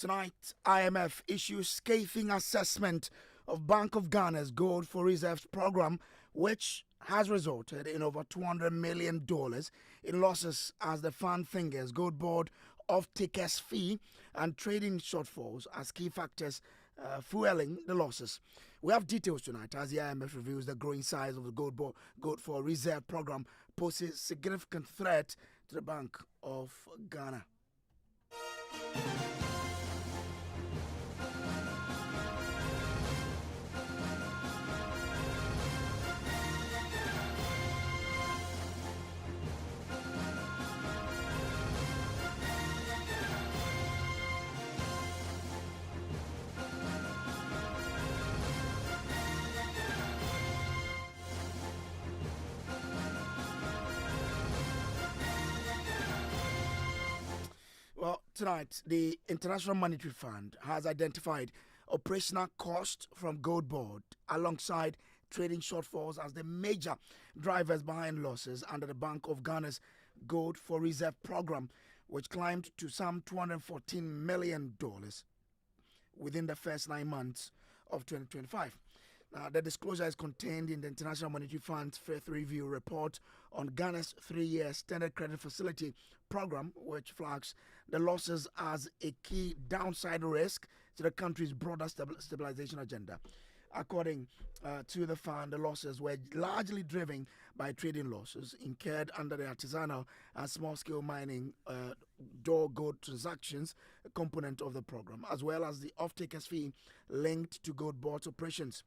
Tonight, IMF issues scathing assessment of Bank of Ghana's Gold for Reserves program, which has resulted in over $200 million in losses as the fund fingers gold board off-takers fee and trading shortfalls as key factors fueling the losses. We have details tonight as the IMF reveals the growing size of the gold for reserve program poses significant threat to the Bank of Ghana. Well, tonight, the International Monetary Fund has identified operational cost from gold board alongside trading shortfalls as the major drivers behind losses under the Bank of Ghana's Gold for Reserve program, which climbed to some $214 million within the first 9 months of 2025. Now, the disclosure is contained in the International Monetary Fund's Fifth Review report on Ghana's 3-year Standard Credit Facility program, which flags the losses as a key downside risk to the country's broader stabilization agenda. According to the fund, the losses were largely driven by trading losses incurred under the artisanal and small-scale mining gold transactions component of the program, as well as the off-takers fee linked to gold board operations.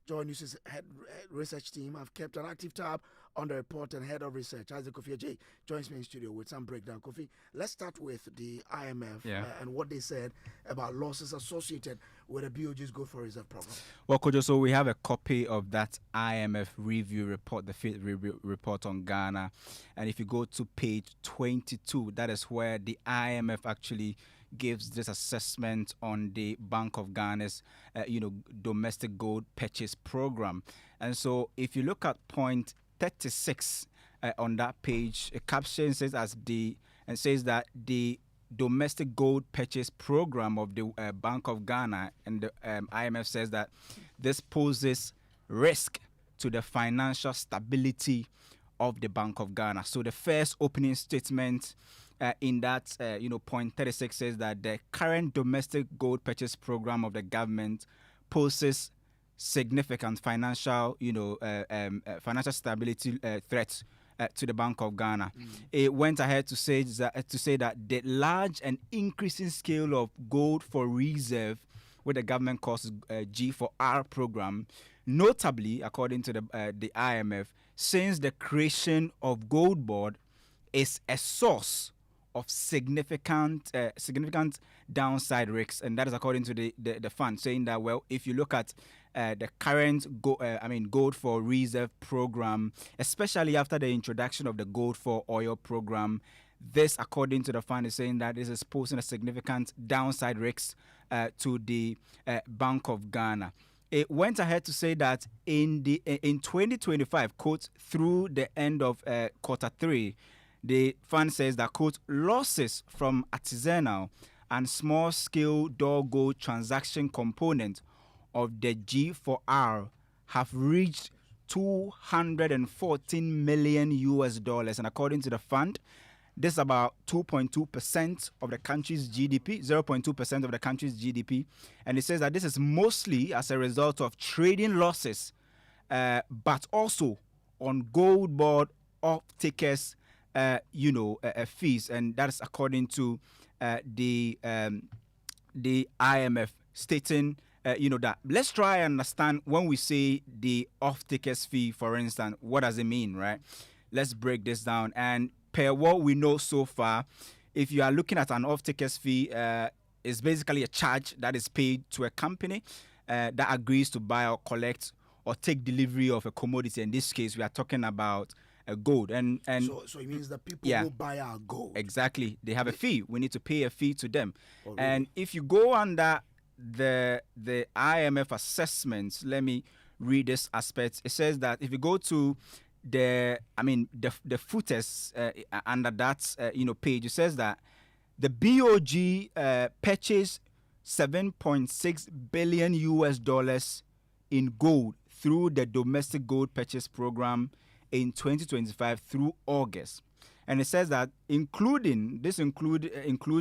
Joy News' head research team have kept an active tab on the report, and head of research, Isaac Kofi Ajay, joins me in studio with some breakdown. Kofi, let's start with the IMF and what they said about losses associated with the BOG's Gold for Reserve program. Well, Kojo, so we have a copy of that IMF review report, the fifth review report on Ghana. And if you go to page 22, that is where the IMF actually gives this assessment on the Bank of Ghana's, domestic gold purchase program. And so if you look at point 36 on that page, a caption says that the domestic gold purchase program of the Bank of Ghana, and the IMF says that this poses risk to the financial stability of the Bank of Ghana. So the first opening statement in that, point 36 says that the current domestic gold purchase program of the government poses significant financial stability threats to the Bank of Ghana. It went ahead to say that the large and increasing scale of gold for reserve, what the government calls G4R program, notably, according to the IMF, since the creation of gold board, is a source of significant downside risks, and that is according to the fund, saying that, well, if you look at the current gold for reserve program, especially after the introduction of the gold for oil program, this, according to the fund, is saying that this is posing a significant downside risk to the Bank of Ghana. It went ahead to say that in 2025, quote, through the end of quarter 3, the fund says that, quote, losses from artisanal and small-scale gold transaction component of the G4R have reached $214 million. And according to the fund, this is about 2.2% of the country's GDP, 0.2% of the country's GDP. And it says that this is mostly as a result of trading losses, but also on gold board off-takers fees, and that is according to the IMF, stating that let's try and understand when we say the off-takers fee, for instance, what does it mean, right? Let's break this down. And per what we know so far, if you are looking at an off-takers fee, it's basically a charge that is paid to a company that agrees to buy or collect or take delivery of a commodity. In this case, we are talking about gold, and so it means the people who buy our gold, exactly, they have a fee. We need to pay a fee to them. Really? And if you go under the IMF assessments, let me read this aspect. It says that if you go to the footers under that page, it says that the BOG purchase $7.6 billion US dollars in gold through the domestic gold purchase program in 2025 through August. And it says that includes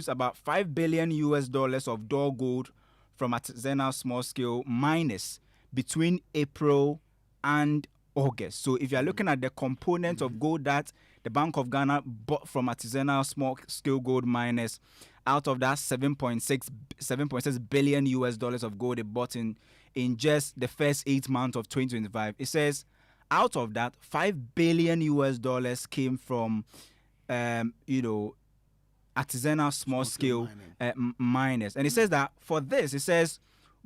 about $5 billion US dollars of door gold from artisanal small scale miners between April and August. So if you are looking at the components of gold that the Bank of Ghana bought from artisanal small scale gold miners, out of that 7.6 billion US dollars of gold it bought in just the first 8 months of 2025, it says out of that 5 billion US dollars came from artisanal small scale miners. And it says that for this, it says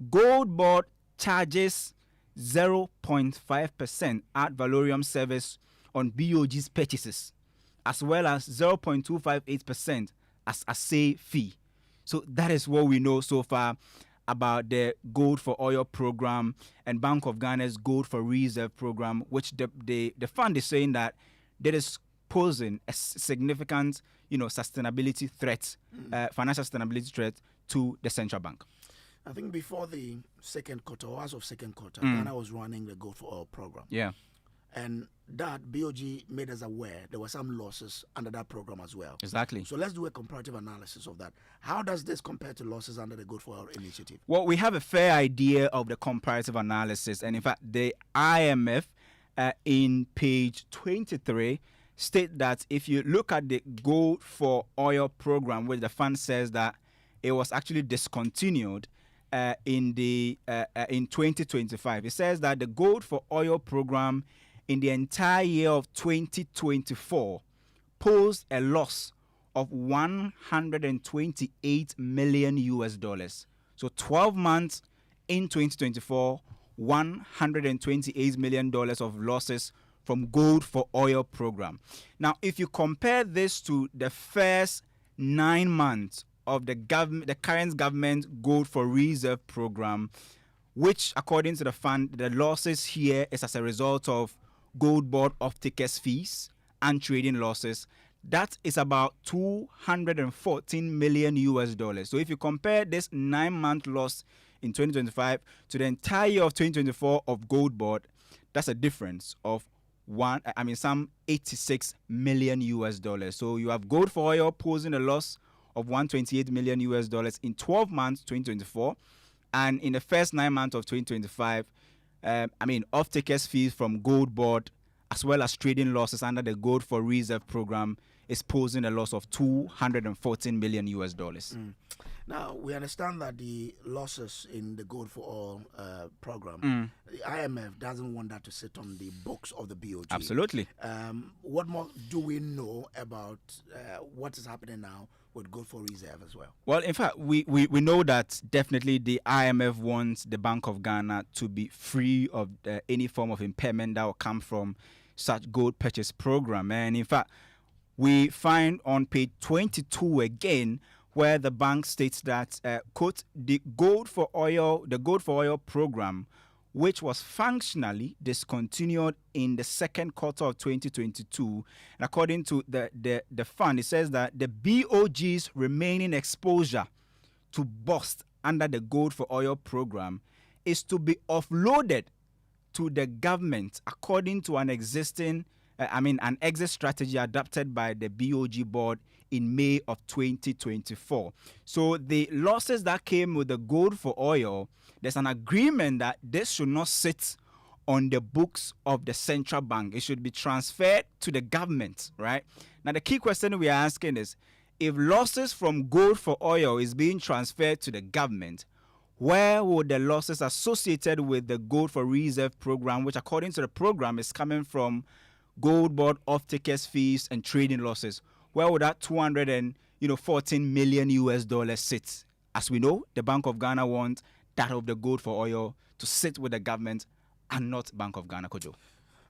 Gold Board charges 0.5% ad valorem service on BOG's purchases, as well as 0.258% as a say fee. So that is what we know so far about the Gold for Oil program and Bank of Ghana's Gold for Reserve program, which the fund is saying that there is posing a significant, sustainability threat, financial sustainability threat to the central bank. I think before the second quarter, or as of second quarter, Ghana was running the Gold for Oil program. Yeah. And that BOG made us aware there were some losses under that program as well. Exactly. So let's do a comparative analysis of that. How does this compare to losses under the Gold for Oil initiative? Well, we have a fair idea of the comparative analysis. And in fact, the IMF in page 23 state that if you look at the Gold for Oil program, which the fund says that it was actually discontinued in 2025, it says that the Gold for Oil program in the entire year of 2024 posed a loss of 128 million US dollars. So 12 months in 2024, $128 million of losses from Gold for Oil program. Now, if you compare this to the first 9 months of the current government Gold for Reserve program, which according to the fund, the losses here is as a result of Gold Board off-takers fees and trading losses, that is about 214 million US dollars. So if you compare this 9-month loss in 2025 to the entire year of 2024 of Gold Board, that's a difference of some 86 million US dollars. So you have Gold for Oil posing a loss of 128 million US dollars in 12 months 2024, and in the first 9 months of 2025, off-takers fees from Gold Board as well as trading losses under the Gold for Reserve program is posing a loss of 214 million US dollars. Now, we understand that the losses in the Gold for Oil program, the IMF doesn't want that to sit on the books of the BOG. Absolutely. What more do we know about what is happening now with Gold for Reserve as well? Well, in fact, we know that definitely the IMF wants the Bank of Ghana to be free of any form of impairment that will come from such gold purchase program. And in fact, we find on page 22 again, where the bank states that, quote, the Gold for Oil program, which was functionally discontinued in the second quarter of 2022. And according to the fund, it says that the BOG's remaining exposure to bust under the Gold for Oil program is to be offloaded to the government according to an existing, an exit strategy adopted by the BOG board in May of 2024. So the losses that came with the Gold for Oil, there's an agreement that this should not sit on the books of the central bank. It should be transferred to the government, right? Now, the key question we are asking is, if losses from Gold for Oil is being transferred to the government, where would the losses associated with the Gold for Reserve program, which according to the program is coming from Gold Board off-takers fees and trading losses, where would that 214 million US dollars sit? As we know, the Bank of Ghana wants that of the Gold for Oil to sit with the government and not Bank of Ghana, Kojo.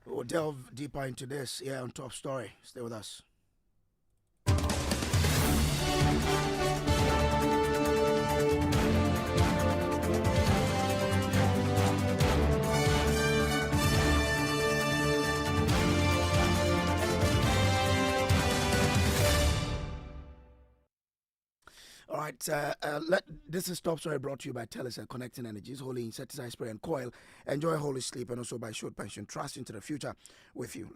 We'll delve deeper into this here on Top Story. Stay with us. All right, right. This is Top Story brought to you by Telecel, Connecting Energies, Holy Insecticide Spray and Coil. Enjoy Holy Sleep, and also by Short Pension. Trust into the future with you.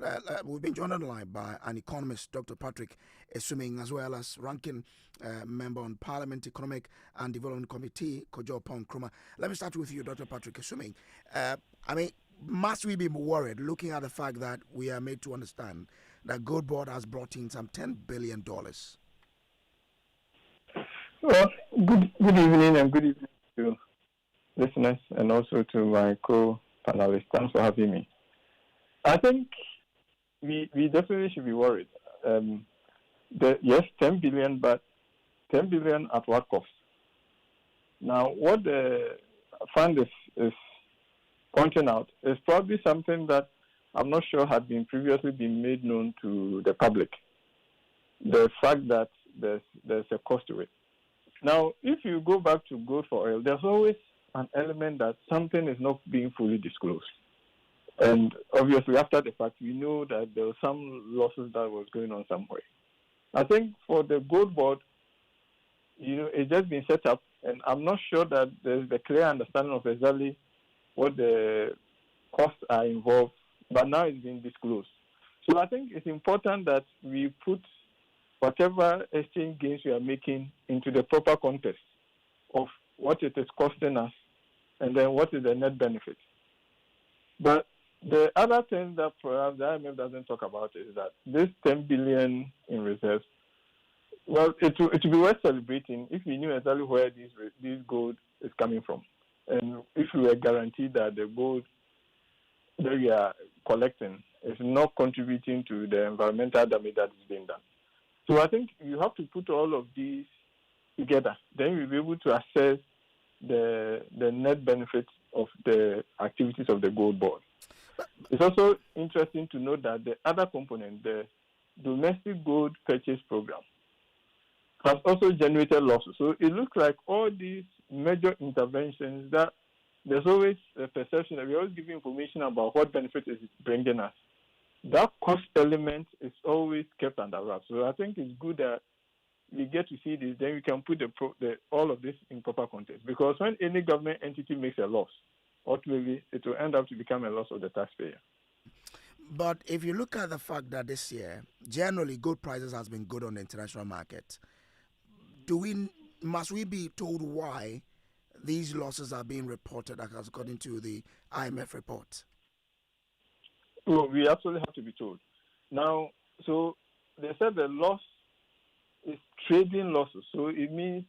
We've been joined on the line by an economist, Dr. Patrick Esuming, as well as ranking member on Parliament Economic and Development Committee, Kojo Nkrumah. Let me start with you, Dr. Patrick Esuming. Must we be worried looking at the fact that we are made to understand that Gold Board has brought in some $10 billion? Well, good evening, and good evening to listeners and also to my co-panelists. Thanks for having me. I think we definitely should be worried. Yes, 10 billion, but 10 billion at what cost? Now, what the fund is pointing out is probably something that I'm not sure had been previously been made known to the public. The fact that there's a cost to it. Now, if you go back to gold for oil, there's always an element that something is not being fully disclosed. And obviously, after the fact, we know that there were some losses that was going on somewhere. I think for the Gold Board, it's just been set up, and I'm not sure that there's a clear understanding of exactly what the costs are involved, but now it's been disclosed. So I think it's important that we put whatever exchange gains we are making into the proper context of what it is costing us and then what is the net benefit. But the other thing that perhaps the IMF doesn't talk about is that this 10 billion in reserves, well, it would be worth celebrating if we knew exactly where this gold is coming from. And if we were guaranteed that the gold that we are collecting is not contributing to the environmental damage that is being done. So I think you have to put all of these together. Then we'll be able to assess the net benefits of the activities of the Gold Board. It's also interesting to note that the other component, the domestic gold purchase program, has also generated losses. So it looks like all these major interventions that there's always a perception that we're always giving information about what benefit is bringing us. That cost element is always kept under wraps. So I think it's good that we get to see this, then we can put all of this in proper context. Because when any government entity makes a loss, ultimately it will end up to become a loss of the taxpayer. But if you look at the fact that this year, generally gold prices has been good on the international market, must we be told why these losses are being reported according to the IMF report? Well, we absolutely have to be told. Now, so they said the loss is trading losses. So it means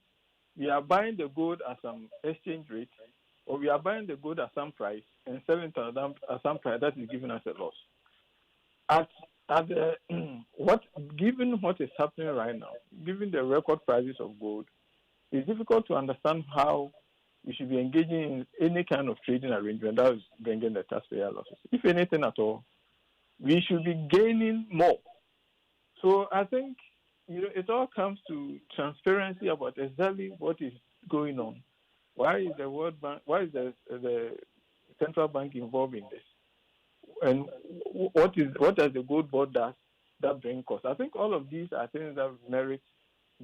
we are buying the gold at some exchange rate, or we are buying the gold at some price and selling it at some price that is giving us a loss. Given what is happening right now, given the record prices of gold, it's difficult to understand how we should be engaging in any kind of trading arrangement that is bringing the taxpayer losses. If anything at all, we should be gaining more. So I think it all comes to transparency about exactly what is going on. Why is the World Bank? Why is the central bank involved in this? And what does the Gold Board does that bring costs? I think all of these are things that merit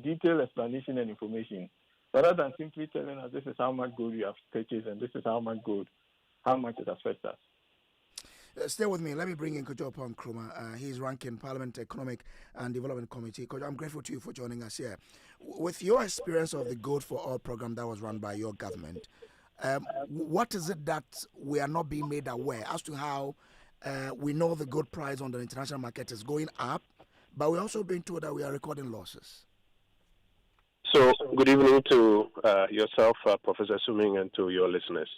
detailed explanation and information, rather than simply telling us this is how much gold you have purchased and this is how much it affects us. Stay with me. Let me bring in Kojo Nkrumah. He's ranking Parliament Economic and Development Committee. Kojo, I'm grateful to you for joining us here. With your experience of the Gold for All program that was run by your government, what is it that we are not being made aware as to how we know the gold price on the international market is going up, but we're also being told that we are recording losses? So, good evening to yourself, Professor Suming, and to your listeners.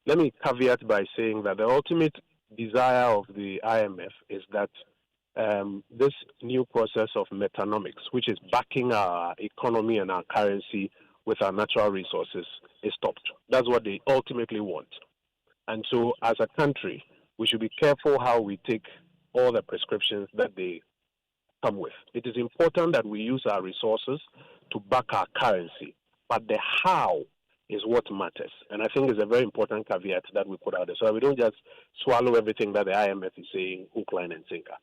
Let me caveat by saying that the ultimate desire of the IMF is that this new process of metanomics, which is backing our economy and our currency with our natural resources, is stopped. That's what they ultimately want. And so, as a country, we should be careful how we take all the prescriptions that they come with. It is important that we use our resources to back our currency, but the how is what matters. And I think it's a very important caveat that we put out there, so that we don't just swallow everything that the IMF is saying, hook, line, and sinker.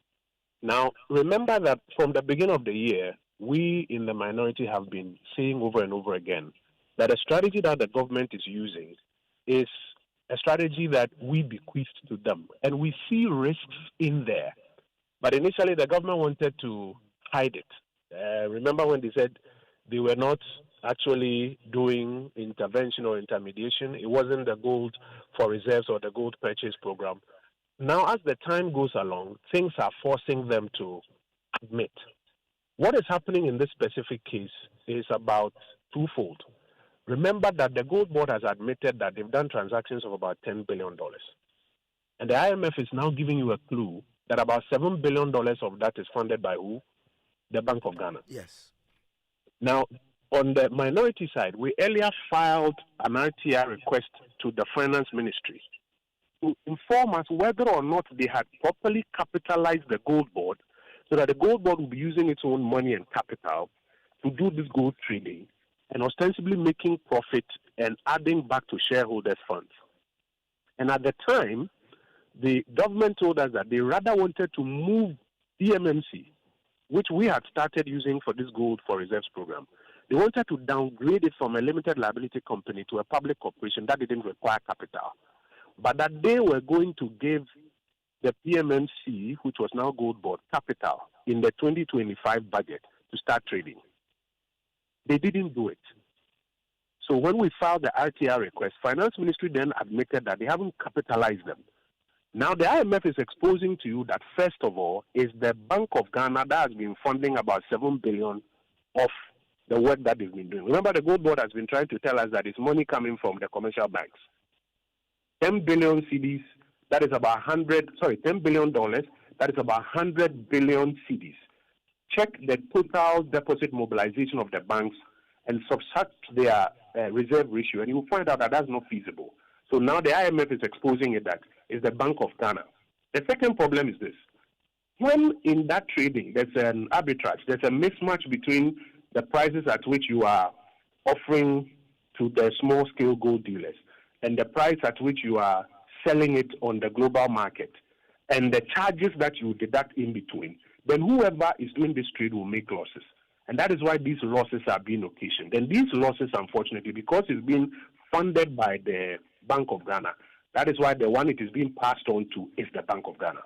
Now, remember that from the beginning of the year, we in the minority have been saying over and over again that a strategy that the government is using is a strategy that we bequeathed to them. And we see risks in there. But initially, the government wanted to hide it. Remember when they said they were not actually doing intervention or intermediation? It wasn't the gold for reserves or the gold purchase program. Now, as the time goes along, things are forcing them to admit. What is happening in this specific case is about twofold. Remember that the Gold Board has admitted that they've done transactions of about $10 billion. And the IMF is now giving you a clue that about $7 billion of that is funded by who? The Bank of Ghana. Yes. Now, on the minority side, we earlier filed an RTI request to the Finance Ministry to inform us whether or not they had properly capitalized the Gold Board so that the Gold Board will be using its own money and capital to do this gold trading and ostensibly making profit and adding back to shareholders' funds. And at the time, the government told us that they rather wanted to move DMMC, which we had started using for this gold for reserves program. They wanted to downgrade it from a limited liability company to a public corporation that didn't require capital, but that they were going to give the PMMC, which was now Gold Board, capital in the 2025 budget to start trading. They didn't do it. So when we filed the RTR request, Finance Ministry then admitted that they haven't capitalized them. Now the IMF is exposing to you that first of all is the Bank of Ghana that has been funding about $7 billion of the work that they've been doing. Remember, the Gold Board has been trying to tell us that it's money coming from the commercial banks. 10 billion cedis, that is about 10 billion dollars, that is about 100 billion cedis. Check the total deposit mobilization of the banks and subtract their reserve ratio, and you will find out that that's not feasible. So now the IMF is exposing it that it's the Bank of Ghana. The second problem is this. When in that trading, there's an arbitrage, there's a mismatch between the prices at which you are offering to the small-scale gold dealers and the price at which you are selling it on the global market and the charges that you deduct in between, then whoever is doing this trade will make losses. And that is why these losses are being occasioned. And these losses, unfortunately, because it's being funded by the Bank of Ghana, that is why the one it is being passed on to is the Bank of Ghana.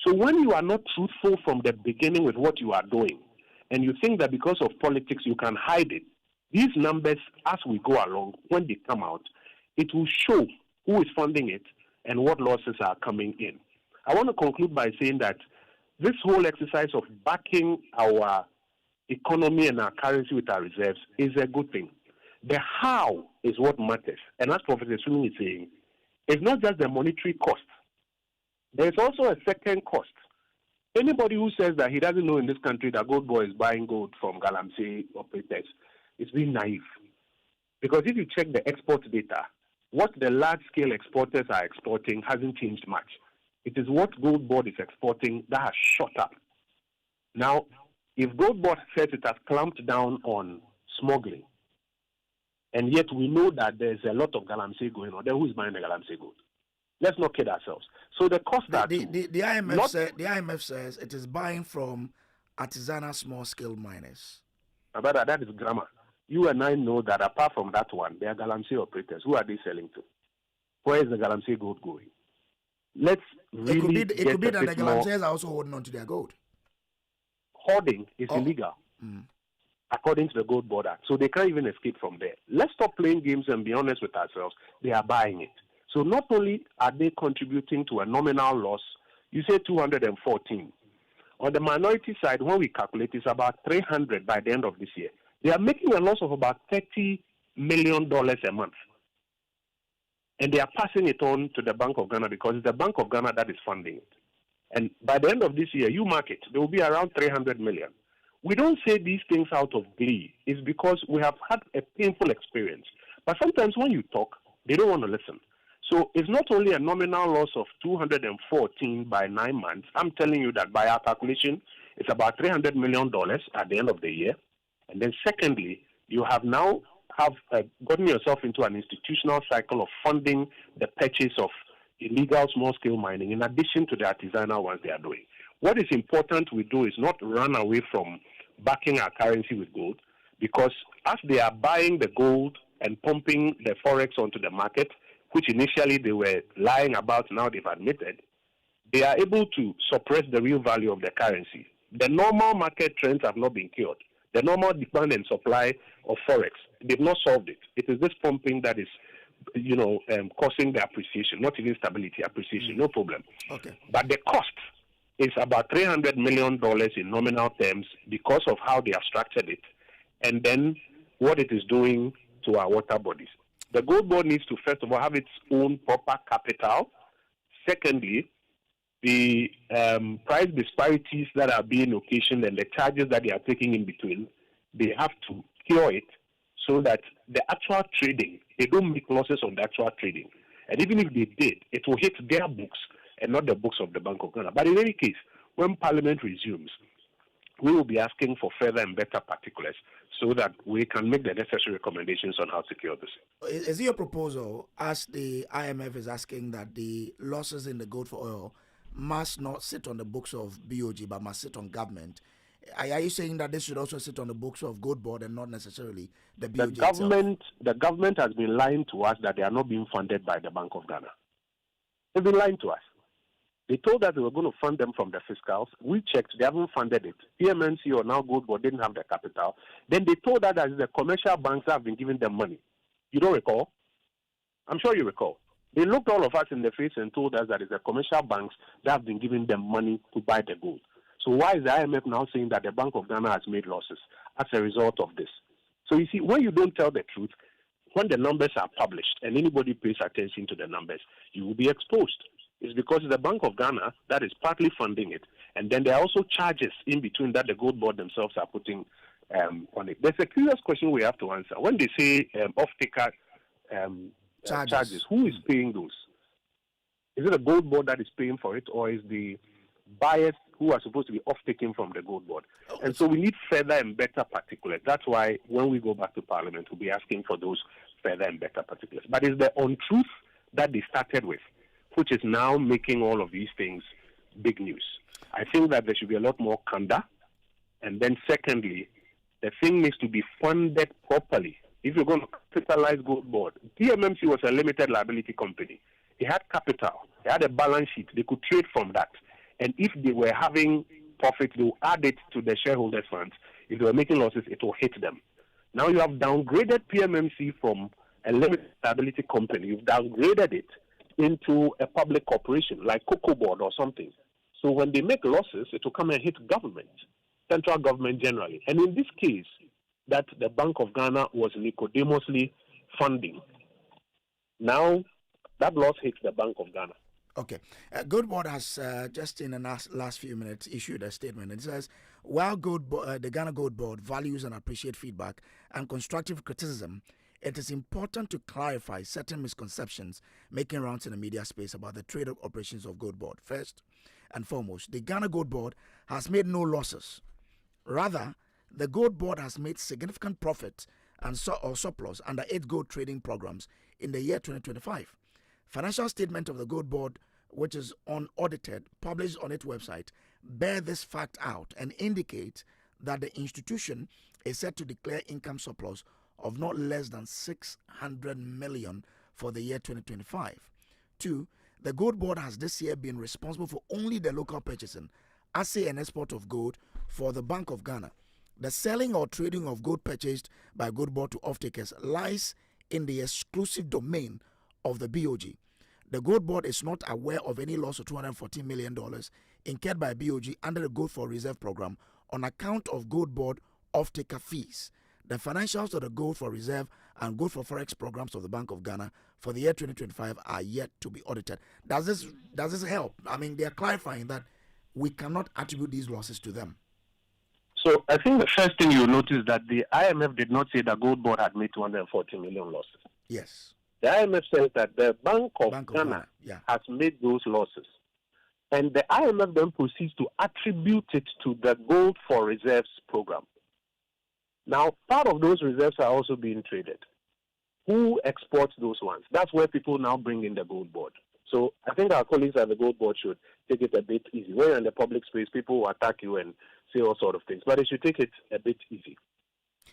So when you are not truthful from the beginning with what you are doing, and you think that because of politics you can hide it, these numbers, as we go along, when they come out, it will show who is funding it and what losses are coming in. I want to conclude by saying that this whole exercise of backing our economy and our currency with our reserves is a good thing. The how is what matters. And as Professor Sumi is saying, it's not just the monetary cost. There's also a second cost. Anybody who says that he doesn't know in this country that Gold Boy is buying gold from Galamsey operators is being naive. Because if you check the export data, what the large-scale exporters are exporting hasn't changed much. It is what Gold Board is exporting that has shot up. Now, if Gold Board says it has clamped down on smuggling, and yet we know that there's a lot of Galamsey going on, then who is buying the Galamsey gold? Let's not kid ourselves. So the cost are the IMF says it is buying from artisanal small-scale miners. But that is grammar. You and I know that apart from that one, there are Galamsey operators. Who are they selling to? Where is the Galamsey gold going? Let's really it could be that the Galamseys are also holding on to their gold. Hoarding is illegal, according to the Gold Board Act. So they can't even escape from there. Let's stop playing games and be honest with ourselves. They are buying it. So not only are they contributing to a nominal loss, you say 214. On the minority side, when we calculate, it's about 300 by the end of this year. They are making a loss of about $30 million a month. And they are passing it on to the Bank of Ghana because it's the Bank of Ghana that is funding it. And by the end of this year, you mark it, there will be around 300 million. We don't say these things out of glee. It's because we have had a painful experience. But sometimes when you talk, they don't want to listen. So it's not only a nominal loss of 214 by 9 months. I'm telling you that by our calculation, it's about $300 million at the end of the year. And then secondly, you have now gotten yourself into an institutional cycle of funding the purchase of illegal small-scale mining in addition to the artisanal ones they are doing. What is important we do is not run away from backing our currency with gold, because as they are buying the gold and pumping the forex onto the market, which initially they were lying about, now they've admitted, they are able to suppress the real value of the currency. The normal market trends have not been cured. The normal demand and supply of forex, they've not solved it. It is this pumping that is, causing the appreciation, not even stability, appreciation, no problem. Okay. But the cost is about $300 million in nominal terms because of how they have structured it, and then what it is doing to our water bodies. The gold board needs to, first of all, have its own proper capital. Secondly, the price disparities that are being occasioned and the charges that they are taking in between, they have to cure it so that the actual trading, they don't make losses on the actual trading. And even if they did, it will hit their books and not the books of the Bank of Ghana. But in any case, when Parliament resumes, we will be asking for further and better particulars so that we can make the necessary recommendations on how to cure this. Is it your proposal, as the IMF is asking, that the losses in the gold for oil must not sit on the books of BOG but must sit on government? Are you saying that this should also sit on the books of Gold Board and not necessarily the BOG itself? The government has been lying to us that they are not being funded by the Bank of Ghana. They've been lying to us. They told us they were going to fund them from the fiscals. We checked, they haven't funded it. PMNC or now Gold Board didn't have the capital. Then they told us that the commercial banks have been giving them money. You don't recall? I'm sure you recall. They looked all of us in the face and told us that it's the commercial banks that have been giving them money to buy the gold. So why is the IMF now saying that the Bank of Ghana has made losses as a result of this? So you see, when you don't tell the truth, when the numbers are published and anybody pays attention to the numbers, you will be exposed. It's because it's the Bank of Ghana that is partly funding it. And then there are also charges in between that the Gold Board themselves are putting on it. There's a curious question we have to answer. When they say off-taker charges, who is paying those? Is it the Gold Board that is paying for it, or is the buyers who are supposed to be off-taking from the Gold Board? And so we need further and better particulars. That's why when we go back to Parliament, we'll be asking for those further and better particulars. But it's the untruth that they started with, which is now making all of these things big news. I think that there should be a lot more candor. And then secondly, the thing needs to be funded properly. If you're going to capitalize Gold Board, PMMC was a limited liability company. It had capital. It had a balance sheet. They could trade from that. And if they were having profit, they will add it to the shareholders' funds. If they were making losses, it will hit them. Now you have downgraded PMMC from a limited liability company. You've downgraded it into a public corporation like Cocoa Board or something. So when they make losses, it will come and hit government, central government generally. And in this case, that the Bank of Ghana was Nicodemously funding, now that loss hits the Bank of Ghana. Okay. Gold Board has just in the last few minutes issued a statement. It says, while the Ghana Gold Board values and appreciates feedback and constructive criticism, it is important to clarify certain misconceptions making rounds in the media space about the trade operations of Gold Board. First and foremost, the Ghana Gold Board has made no losses. Rather, the Gold Board has made significant profits or surplus under 8 gold trading programs in the year 2025. Financial statement of the Gold Board, which is unaudited, published on its website, bear this fact out and indicate that the institution is set to declare income surplus of not less than 600 million for the year 2025. 2. The Gold Board has this year been responsible for only the local purchasing, assay and export of gold for the Bank of Ghana. The selling or trading of gold purchased by Gold Board to off-takers lies in the exclusive domain of the BOG. The Gold Board is not aware of any loss of $214 million incurred by BOG under the Gold for Reserve program on account of Gold Board off-taker fees. The financials of the Gold for Reserve and Gold for Forex programs of the Bank of Ghana for the year 2025 are yet to be audited. Does this help? I mean, they are clarifying that we cannot attribute these losses to them. So I think the first thing you notice that the IMF did not say that Gold Board had made 240 million losses. Yes. The IMF says that the Bank of Ghana has made those losses. And the IMF then proceeds to attribute it to the Gold for Reserves program. Now, part of those reserves are also being traded. Who exports those ones? That's where people now bring in the Gold Board. So I think our colleagues at the Gold Board should take it a bit easy. When you're in the public space, people will attack you and say all sort of things, but they should take it a bit easy.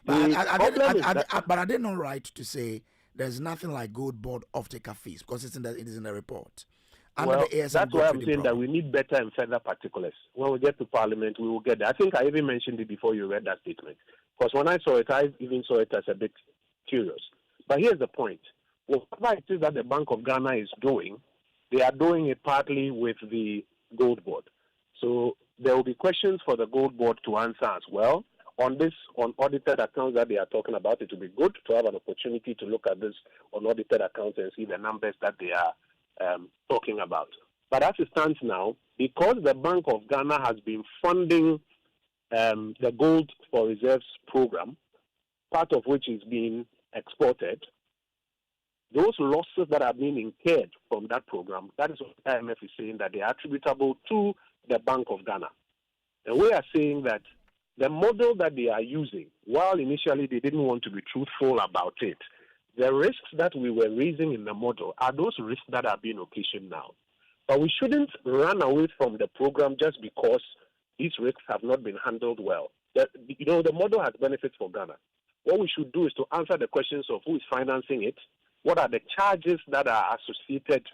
But are they not right to say there's nothing like Gold Board off-taker fees because it is in the report? Well, that's why I'm saying that we need better and further particulars. When we get to Parliament, we will get there. I think I even mentioned it before you read that statement. Because when I saw it, I even saw it as a bit curious. But here's the point. Whatever it is that the Bank of Ghana is doing, they are doing it partly with the Gold Board. So there will be questions for the Gold Board to answer as well. On audited accounts that they are talking about, it will be good to have an opportunity to look at this on audited accounts and see the numbers that they are talking about. But as it stands now, because the Bank of Ghana has been funding the Gold for Reserves program, part of which is being exported, those losses that are being incurred from that program, that is what the IMF is saying that they are attributable to the Bank of Ghana. And we are saying that the model that they are using, while initially they didn't want to be truthful about it, the risks that we were raising in the model are those risks that are being occasioned now. But we shouldn't run away from the program just because these risks have not been handled well. The model has benefits for Ghana. What we should do is to answer the questions of who is financing it, what are the charges that are associated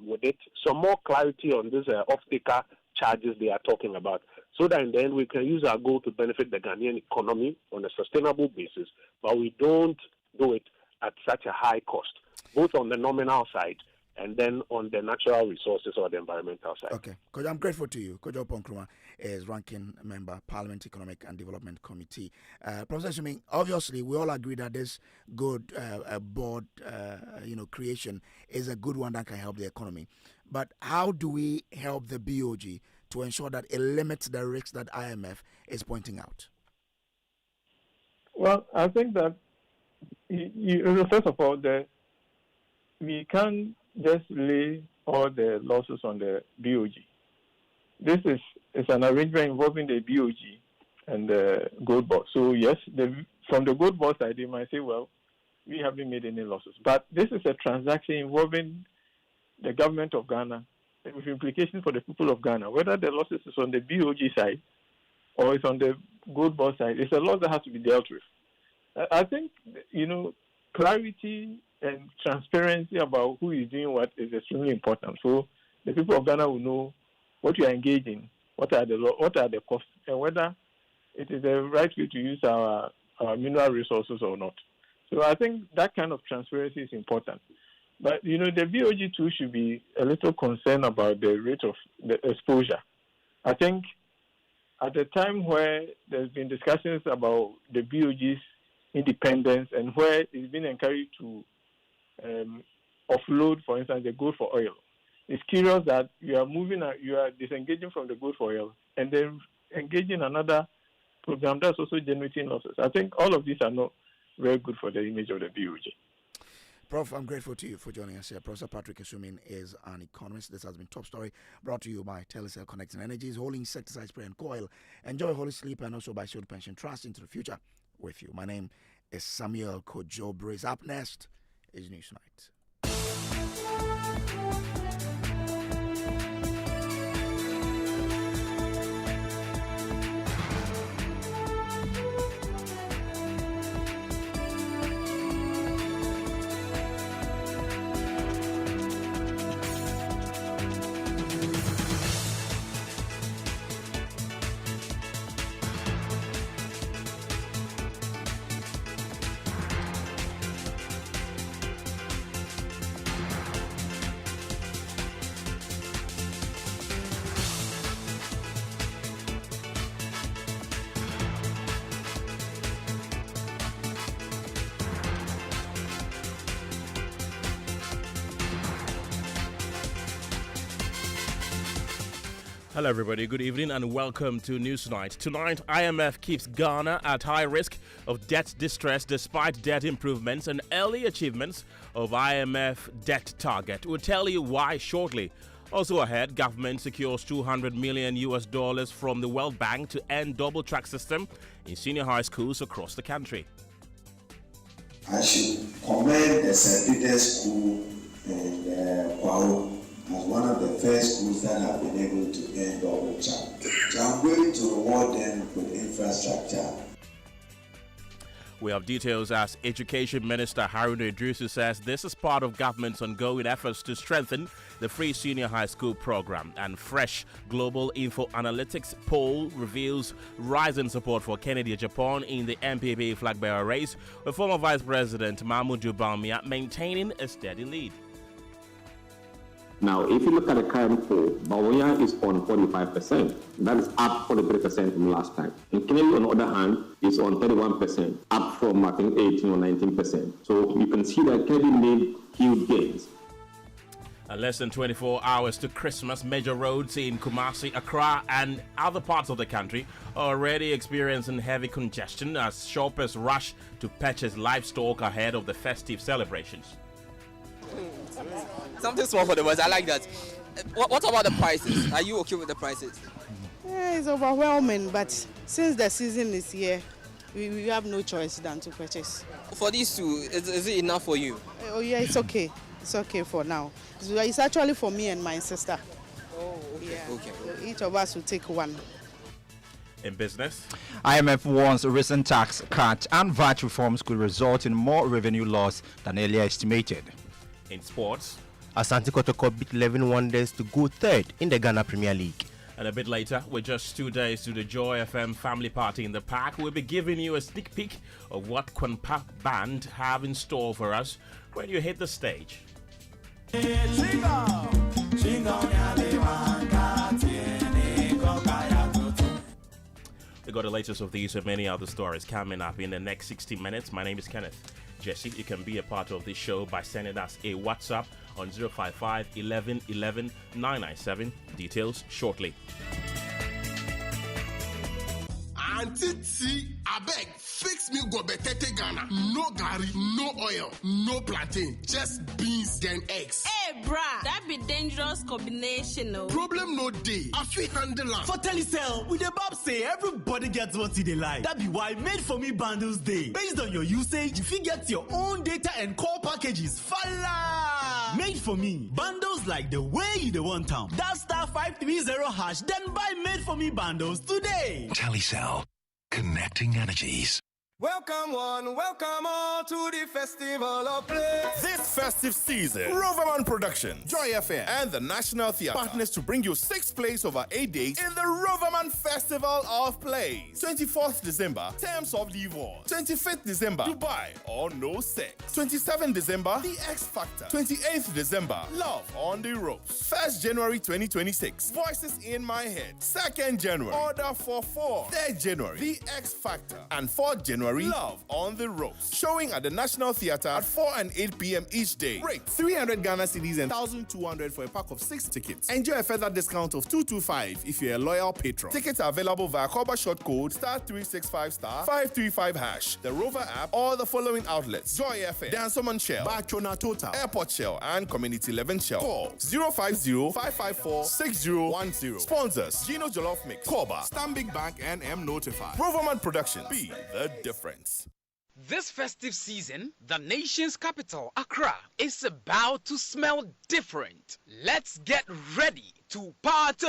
with it, some more clarity on this off-taker charges they are talking about, so that in the end we can use our goal to benefit the Ghanaian economy on a sustainable basis, but we don't do it at such a high cost, both on the nominal side and then on the natural resources or the environmental side. Okay, Kojo, I'm grateful to you. Kojo Ponkruma is ranking member, Parliament Economic and Development Committee. Professor Shuming, obviously we all agree that this good board, creation is a good one that can help the economy. But how do we help the BOG to ensure that it limits the risks that IMF is pointing out? Well, I think that first of all, we can't just lay all the losses on the BOG. This is an arrangement involving the BOG and the Gold Board. So yes, from the Gold Board side, they might say, well, we haven't made any losses. But this is a transaction involving the government of Ghana with implications for the people of Ghana. Whether the losses is on the BOG side or it's on the Gold Board side, it's a loss that has to be dealt with. I think, clarity and transparency about who is doing what is extremely important. So the people of Ghana will know what you are engaging, what are the costs, and whether it is the right way to use our mineral resources or not. So I think that kind of transparency is important. But, the BOG too should be a little concerned about the rate of the exposure. I think at the time where there's been discussions about the BOG's independence and where it's been encouraged to offload, for instance, the gold for oil, it's curious that you are disengaging from the gold for oil and then engaging another program that's also generating losses. I think all of these are not very good for the image of the BOG. Prof, I'm grateful to you for joining us here. Professor Patrick Esuming is an economist. This has been Top Story, brought to you by Telecel Connecting Energies, Holy Insecticide Spray and Coil. Enjoy Holy Sleep and also by Shield Pension Trust into the future with you. My name is Samuel Kojo Brace. Up next is Newsnight. Hello everybody, good evening and welcome to Newsnight. Tonight, IMF keeps Ghana at high risk of debt distress despite debt improvements and early achievements of IMF debt target. We'll tell you why shortly. Also ahead, government secures $200 million from the World Bank to end double track system in senior high schools across the country. I should commend the St. Peter's School in Kwao first schools that have been able to end double jump. So I'm going to reward them with infrastructure. We have details as Education Minister Haruna Idrisu says this is part of government's ongoing efforts to strengthen the free senior high school program. And fresh global info analytics poll reveals rising support for Kennedy Japan in the MPP flag bearer race, with former Vice President Mahmoud Bawumia maintaining a steady lead. Now, if you look at the current poll, Bawumia is on 45%. That is up 43% from last time. And Kennedy, on the other hand, is on 31%, up from, I think, 18 or 19%. So you can see that Kennedy made huge gains. And less than 24 hours to Christmas, major roads in Kumasi, Accra, and other parts of the country are already experiencing heavy congestion as shoppers rush to purchase livestock ahead of the festive celebrations. Something small for the boys. I like that. What about the prices? Are you okay with the prices? Yeah, it's overwhelming, but since the season is here, we have no choice than to purchase. For these two, is it enough for you? Oh yeah, it's okay. It's okay for now. It's actually for me and my sister. Oh, okay. Yeah. Okay. So each of us will take one. In business, IMF warns recent tax cut and VAT reforms could result in more revenue loss than earlier estimated. in sports, Asante Kotoko beat 11 Wonders to go third in the Ghana Premier League. and a bit later, with just 2 days to the Joy FM family party in the park, we'll be giving you a sneak peek of what Kwanpa Band have in store for us when you hit the stage. We got the latest of these and many other stories coming up in the next 60 minutes. My name is Kenneth. Gyasi, you can be a part of this show by sending us a WhatsApp on 055 11 11 997. Details shortly. Auntie T, I beg, fix me go betete Ghana. No gari, no oil, no plantain, just beans then eggs. Hey, brah, that be dangerous combination, no. Problem no day. I feel handle am. For Telecel, with the Bob say everybody gets what they like. That be why Made For Me bundles day. Based on your usage, you fit get your own data and call packages. Fala! Made For Me bundles like the way you the want town. That *530# then buy Made For Me bundles today. Telecel, connecting energies. Welcome one, welcome all to the Festival of Play. This festive season, Roverman Production, Joy FM, and the National Theatre partners to bring you 6 plays over 8 days in the Roverman Festival of Plays. 24th December, Terms of Divorce. 25th December, Dubai or No Sex. 27th December, The X Factor. 28th December, Love on the Ropes. 1st January 2026, Voices in My Head. 2nd January, Order for 4. 3rd January, The X Factor. And 4th January, Love on the Ropes. Showing at the National Theatre at 4 and 8 p.m. each day. Rate 300 Ghana cedis and 1,200 for a pack of 6 tickets. Enjoy a further discount of 225 if you're a loyal patron. Tickets are available via Koba short code *365 *535#, the Rover app, or the following outlets: Joy FM, Dansoman Shell, Bachona Total, Airport Shell, and Community 11 Shell. Call 050-554-6010. Sponsors: Gino Jollof Mix, Koba, Stanbic Bank, and M Notify. Roverman Production. Be the difference. This festive season, the nation's capital, Accra, is about to smell different. Let's get ready to party!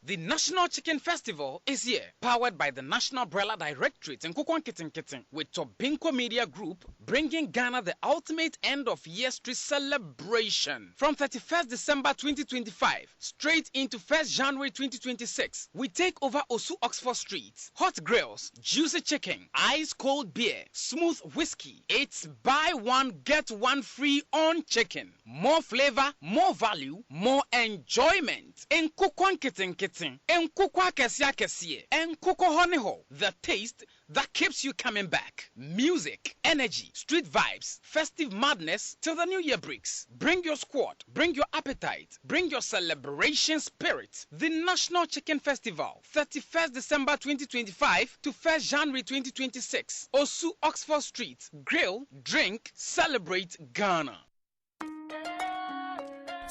The National Chicken Festival is here, powered by the National Umbrella Directorate and Kukwan Kitten Kitten, with Tobinko Media Group, bringing Ghana the ultimate end-of-year street celebration. From 31st December 2025, straight into 1st January 2026, we take over Osu Oxford Street. Hot grills, juicy chicken, ice-cold beer, smooth whiskey. It's buy one, get one free on chicken. More flavor, more value, more enjoyment. In Kukwan Kitten Kitten. En kukwa kesia kesie. En kuko honeho. The taste that keeps you coming back. Music, energy, street vibes, festive madness till the new year breaks. Bring your squad, bring your appetite, bring your celebration spirit. The National Chicken Festival, 31st December 2025 to 1st January 2026. Osu Oxford Street. Grill, drink, celebrate Ghana.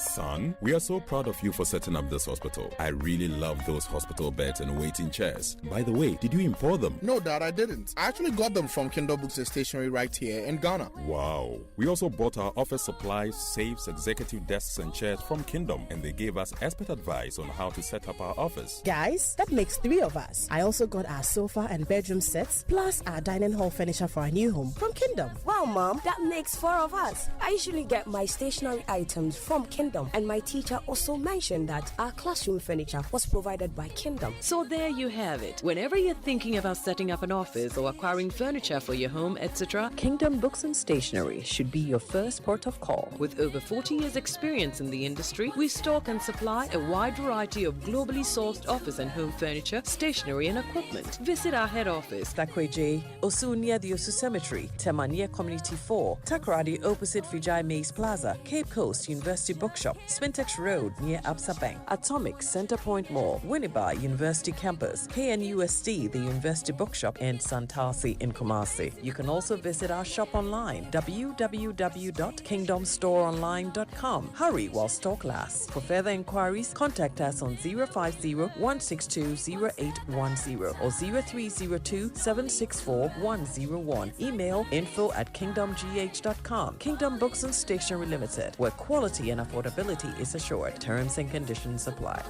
Son, we are so proud of you for setting up this hospital. I really love those hospital beds and waiting chairs. By the way, did you import them? No, Dad, I didn't. I actually got them from Kindle Books and Stationery right here in Ghana. Wow. We also bought our office supplies, safes, executive desks and chairs from Kingdom, and they gave us expert advice on how to set up our office. Guys, that makes 3 of us. I also got our sofa and bedroom sets, plus our dining hall furniture for our new home from Kingdom. Wow, Mom, that makes 4 of us. I usually get my stationery items from Kingdom, and my teacher also mentioned that our classroom furniture was provided by Kingdom. So there you have it. Whenever you're thinking about setting up an office or acquiring furniture for your home, etc., Kingdom Books and Stationery should be your first port of call. With over 40 years experience in the industry, we stock and supply a wide variety of globally sourced office and home furniture, stationery and equipment. Visit our head office, Takweje, Osu near the Osu Cemetery, Temania Community 4, Takoradi opposite Vijay Mays Plaza, Cape Coast University Bookshop, Spintex Road near Absa Bank, Atomic Center Point Mall, Winneba University Campus, KNUST, the University Bookshop, and Santasi in Kumasi. You can also visit our shop online, www.kingdomstoreonline.com. Hurry while stock lasts. For further inquiries, contact us on 050-162-0810 or 0302-764-101. Email info@kingdomgh.com. Kingdom Books and Stationery Limited, where quality and affordability is assured. Terms and conditions apply.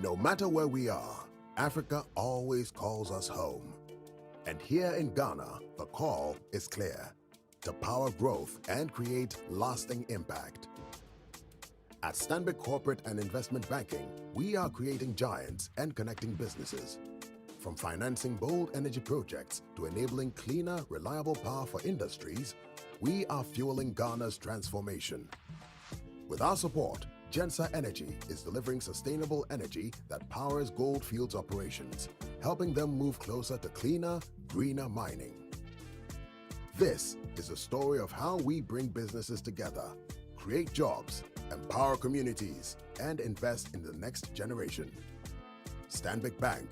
No matter where we are, Africa always calls us home. And here in Ghana, the call is clear: to power growth and create lasting impact. At Stanbic Corporate and Investment Banking, we are creating giants and connecting businesses. From financing bold energy projects to enabling cleaner, reliable power for industries, we are fueling Ghana's transformation. With our support, Gensa Energy is delivering sustainable energy that powers Goldfields operations, helping them move closer to cleaner, greener mining. This is a story of how we bring businesses together, create jobs, empower communities, and invest in the next generation. Stanbic Bank,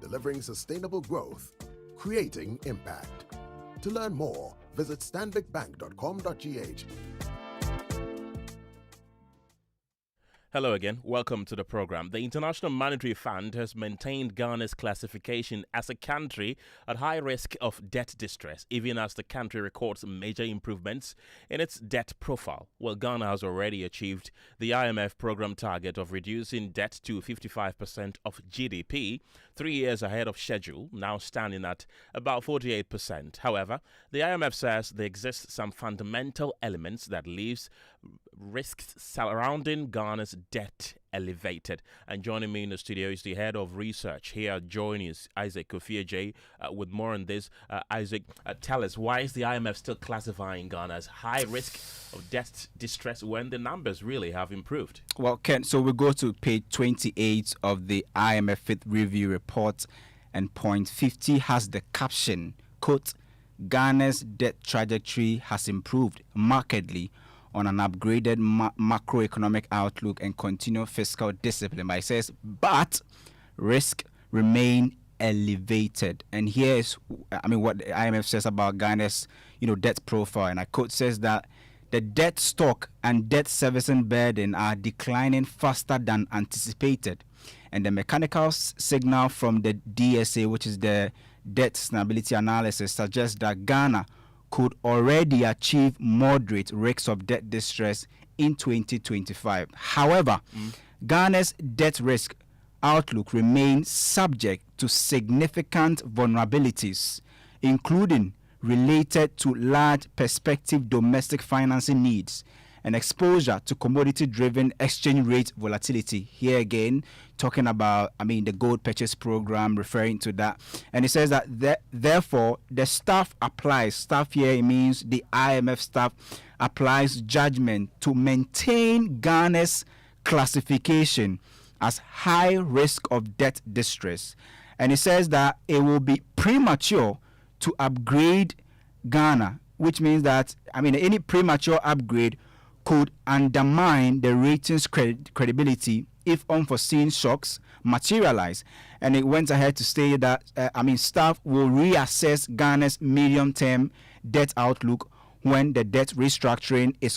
delivering sustainable growth, creating impact. To learn more, visit stanbicbank.com.gh. Hello again. Welcome to the program. The International Monetary Fund has maintained Ghana's classification as a country at high risk of debt distress, even as the country records major improvements in its debt profile. Well, Ghana has already achieved the IMF program target of reducing debt to 55% of GDP, 3 years ahead of schedule, now standing at about 48%. However, the IMF says there exist some fundamental elements that leaves risks surrounding Ghana's debt elevated. And joining me in the studio is the head of research here at Join is Isaac Kofiaje. With more on this, Isaac, tell us, why is the IMF still classifying Ghana as high risk of debt distress when the numbers really have improved? Well, Ken, so we go to page 28 of the IMF Fifth Review Report, and point 50 has the caption, quote, Ghana's debt trajectory has improved markedly on an upgraded macroeconomic outlook and continued fiscal discipline. But it says, but risk remain elevated. And here is, what the IMF says about Ghana's, debt profile. And I quote, says that the debt stock and debt servicing burden are declining faster than anticipated. And the mechanical signal from the DSA, which is the debt stability analysis, suggests that Ghana could already achieve moderate risks of debt distress in 2025. However, Ghana's debt risk outlook remains subject to significant vulnerabilities, including related to large perspective domestic financing needs and exposure to commodity-driven exchange rate volatility. Here again, talking about, the gold purchase program, referring to that. And it says that therefore, the staff here means the IMF staff applies judgment to maintain Ghana's classification as high risk of debt distress. And it says that it will be premature to upgrade Ghana, which means that, any premature upgrade could undermine the rating's credibility if unforeseen shocks materialize. And it went ahead to say that, staff will reassess Ghana's medium-term debt outlook when the debt restructuring is,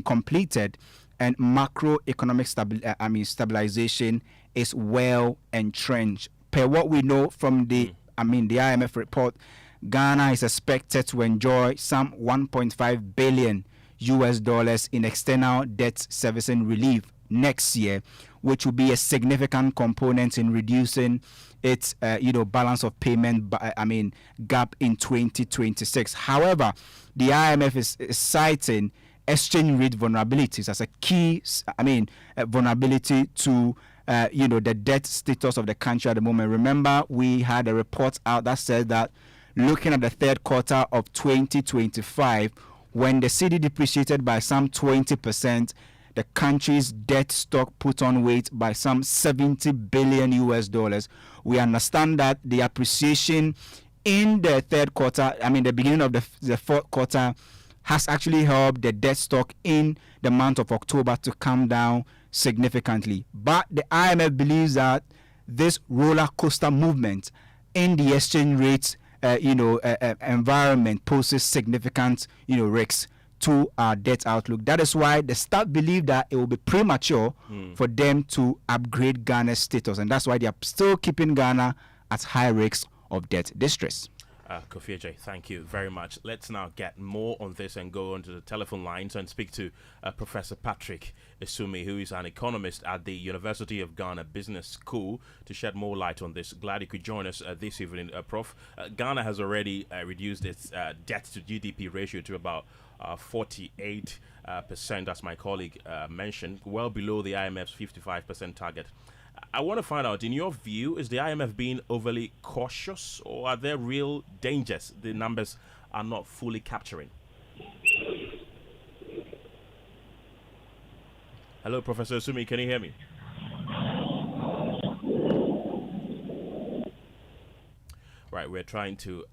completed, and macroeconomic stabilization is well entrenched. Per what we know from the IMF report, Ghana is expected to enjoy some 1.5 billion US dollars in external debt servicing relief next year, which will be a significant component in reducing its balance of payment gap in 2026. However, the IMF is citing exchange rate vulnerabilities as a key vulnerability to the debt status of the country at the moment. Remember, we had a report out that said that looking at the third quarter of 2025, when the cedi depreciated by some 20%, the country's debt stock put on weight by some 70 billion US dollars. We understand that the appreciation in the third quarter, the beginning of the fourth quarter, has actually helped the debt stock in the month of October to come down significantly. But the IMF believes that this roller coaster movement in the exchange rate environment poses significant risks to our debt outlook. That is why the staff believe that it will be premature for them to upgrade Ghana's status, and that's why they are still keeping Ghana at high risk of debt distress. Kofi J, thank you very much. Let's now get more on this and go onto the telephone lines and speak to Professor Patrick Isumi, who is an economist at the University of Ghana Business School, to shed more light on this. Glad you could join us this evening, Prof. Ghana has already reduced its debt to GDP ratio to about 48%, as my colleague mentioned, well below the IMF's 55% target. I want to find out, in your view, is the IMF being overly cautious, or are there real dangers the numbers are not fully capturing? Hello, Professor Isumi, can you hear me? Right, we're trying to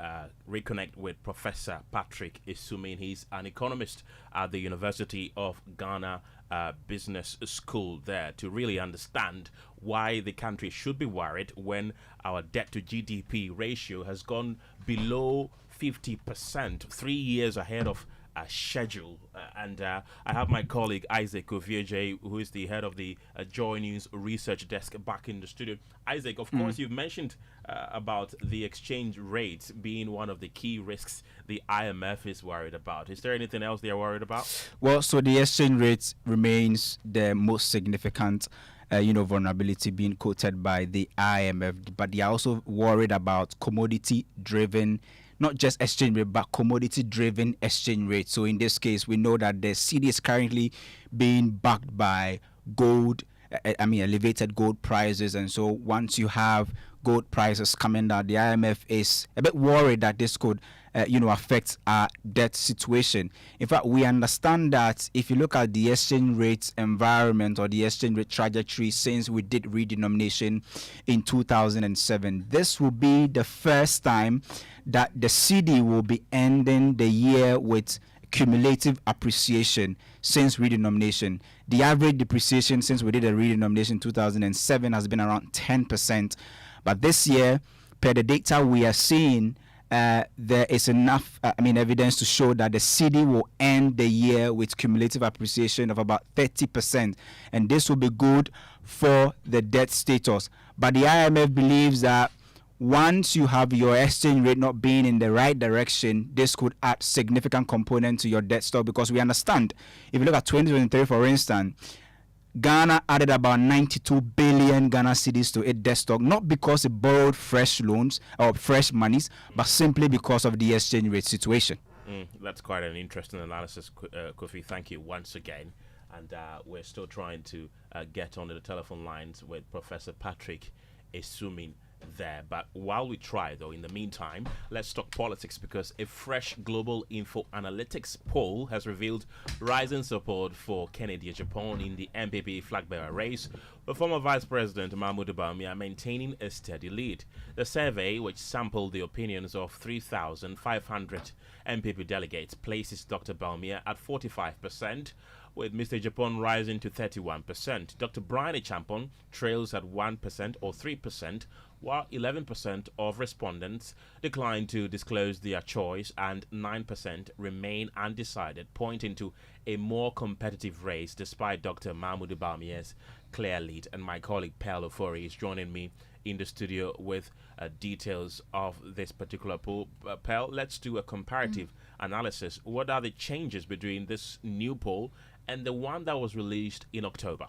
reconnect with Professor Patrick Isumi. He's an economist at the University of Ghana Business School there, to really understand why the country should be worried when our debt to GDP ratio has gone below 50%, 3 years ahead of schedule. And I have my colleague Isaac Ovieje, who is the head of the Joy News Research Desk, back in the studio. Isaac, of course, you've mentioned about the exchange rate being one of the key risks the IMF is worried about. Is there anything else they are worried about? Well, so the exchange rate remains the most significant vulnerability being quoted by the IMF, but they are also worried about commodity-driven, not just exchange rate, but commodity-driven exchange rate. So in this case, we know that the cedi is currently being backed by gold, elevated gold prices. And so once you have gold prices coming down, the IMF is a bit worried that this could affect our debt situation. In fact, we understand that if you look at the exchange rate environment, or the exchange rate trajectory since we did redenomination in 2007, this will be the first time that the cedi will be ending the year with cumulative appreciation since redenomination. The average depreciation since we did a redenomination in 2007 has been around 10%. But this year, per the data we are seeing, there is enough evidence to show that the cedi will end the year with cumulative appreciation of about 30%, and this will be good for the debt status. But the IMF believes that once you have your exchange rate not being in the right direction, this could add significant component to your debt stock, because we understand, if you look at 2023, for instance, Ghana added about 92 billion Ghana cedis to its debt stock, not because it borrowed fresh loans or fresh monies, but simply because of the exchange rate situation. That's quite an interesting analysis, Kofi. Thank you once again. And we're still trying to get onto the telephone lines with Professor Patrick Isumi there. But while we try, though, in the meantime, let's talk politics, because a fresh global info analytics poll has revealed rising support for Kenneth Japan in the MPP flag-bearer race, with former Vice President Mahmoud Bawumia maintaining a steady lead. The survey, which sampled the opinions of 3,500 MPP delegates, places Dr. Bawumia at 45%, with Mr. Japan rising to 31%. Dr. Brian Champon trails at 1% or 3%, while 11% of respondents declined to disclose their choice and 9% remain undecided, pointing to a more competitive race despite Dr. Mahmoud Bawumia's clear lead. And my colleague Pearl Ofori is joining me in the studio with details of this particular poll. Pearl, let's do a comparative analysis. What are the changes between this new poll and the one that was released in October?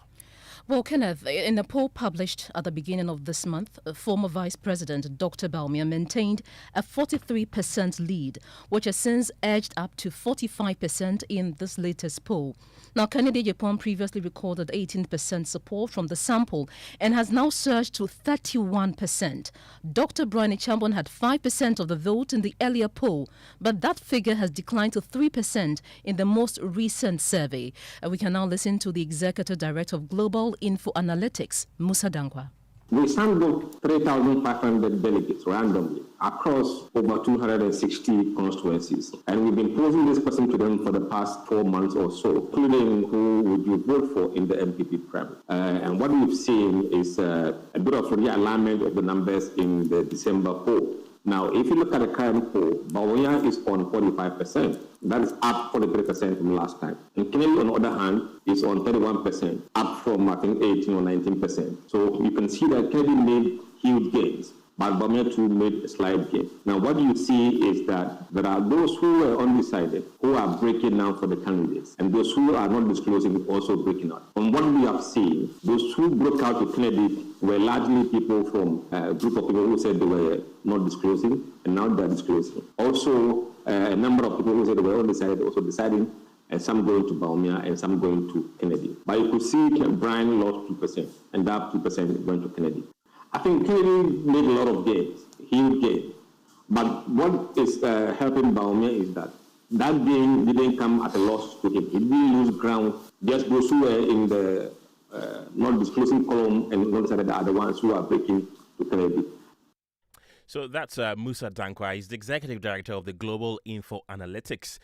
Well, Kenneth, in a poll published at the beginning of this month, former Vice President Dr. Bawumia maintained a 43% lead, which has since edged up to 45% in this latest poll. Now, Kennedy Japan previously recorded 18% support from the sample and has now surged to 31%. Dr. Brian Chambon had 5% of the vote in the earlier poll, but that figure has declined to 3% in the most recent survey. We can now listen to the Executive Director of Global Info Analytics, Musa Dankwa. We sampled 3,500 delegates randomly across over 260 constituencies. And we've been posing this question to them for the past 4 months or so, including who would you vote for in the MPP primary. And what we've seen is a bit of realignment of the numbers in the December poll. Now, if you look at the current poll, Bawumia is on 45%. That is up 43% from last time. And Kennedy, on the other hand, is on 31%, up from, I think, 18 or 19%. So you can see that Kennedy made huge gains, but Bawumia too made a slight gain. Now, what you see is that there are those who were undecided who are breaking down for the candidates, and those who are not disclosing also breaking out. From what we have seen, those who broke out to Kennedy were largely people from a group of people who said they were not disclosing, and now they're disclosing. Also, a number of people who said they were undecided also deciding, and some going to Bawumia and some going to Kennedy. But you could see Brian lost 2%, and that 2% went to Kennedy. I think Kennedy made a lot of gains, huge gains. But what is helping Bawumia is that gain didn't come at a loss to him. He didn't lose ground. Just those who were in the not disclosing column and not decided are the ones who are breaking to Kennedy. So that's Musa Dankwa. He's the Executive Director of the Global Info Analytics.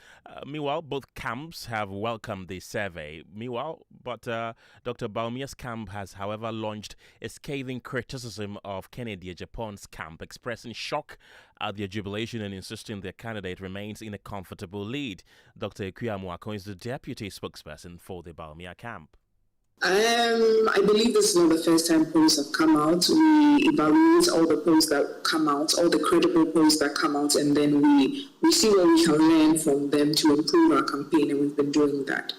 Meanwhile, both camps have welcomed the survey. But Dr. Bawumia's camp has, however, launched a scathing criticism of Kennedy Japan's camp, expressing shock at their jubilation and insisting their candidate remains in a comfortable lead. Dr. Ekuya Amuako is the Deputy Spokesperson for the Bawumia camp. I believe this is not the first time polls have come out. We evaluate all the polls that come out, all the credible polls that come out, and then we see what we can learn from them to improve our campaign, and we've been doing that.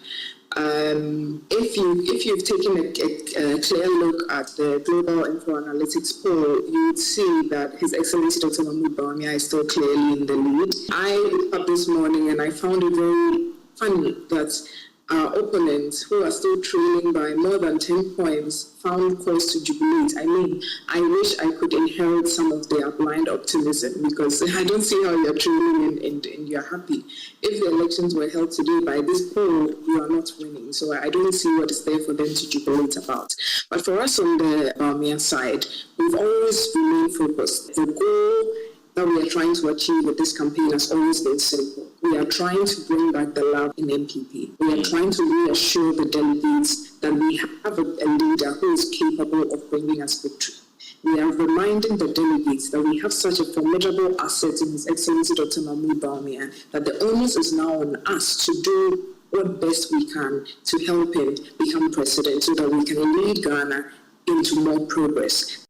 If you've taken a clear look at the Global Info Analytics poll, you would see that His Excellency Dr. Mahmoud Bawumia is still clearly in the lead. I woke up this morning and I found it very funny that our opponents, who are still trailing by more than 10 points, found cause to jubilate. I mean, I wish I could inherit some of their blind optimism, because I don't see how you're trailing and you're happy. If the elections were held today by this poll, you are not winning. So I don't see what is there for them to jubilate about. But for us on the Bawumia side, we've always remained focused. The goal that we are trying to achieve with this campaign has always been simple. We are trying to bring back the love in MPP. We are trying to reassure the delegates that we have a leader who is capable of bringing us victory. We are reminding the delegates that we have such a formidable asset in His Excellency Dr. Mahmoud Bawumia that the onus is now on us to do what best we can to help him become president so that we can lead Ghana into more progress.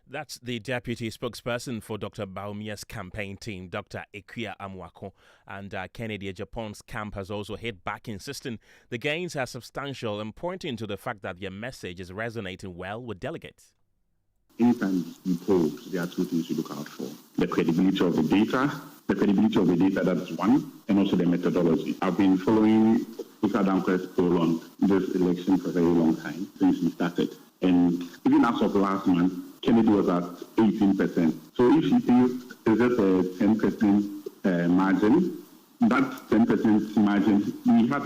That's the Deputy Spokesperson for Dr. Bawumia's campaign team, Dr. Ekuya Amuako. And Kennedy Japan's camp has also hit back, insisting the gains are substantial and pointing to the fact that their message is resonating well with delegates. Anytime you polls, there are two things you look out for: the credibility of the data. The credibility of the data, that's one, and also the methodology. I've been following Dr. Dankwa's poll on this election for a very long time, since we started. And even as of last month, Kennedy was at 18%. So if you think is it a 10% margin, that 10% margin,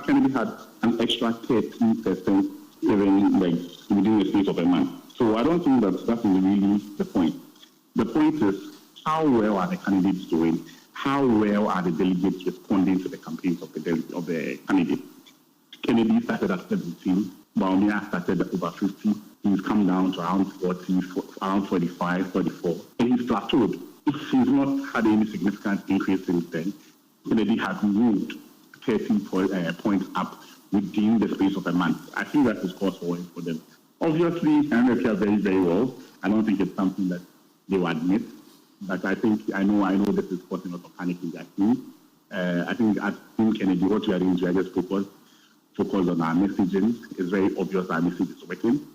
Kennedy had an extra 13% even within the space of a month. So I don't think that is really the point. The point is, how well are the candidates doing? How well are the delegates responding to the campaigns of the candidate? Kennedy started at 17. Baumia started at over 50. He's come down to around 40, around 45, 44. And he's plateaued. He's not had any significant increase since then. Kennedy has moved 13 points up within the space of a month. I think that is cause for them. Obviously, I feel very, very well. I don't think it's something that they will admit. But I know this is causing a lot of panic in their team. I think as Team Kennedy, what we are doing is we are just focus on our messaging. It's very obvious our message is working.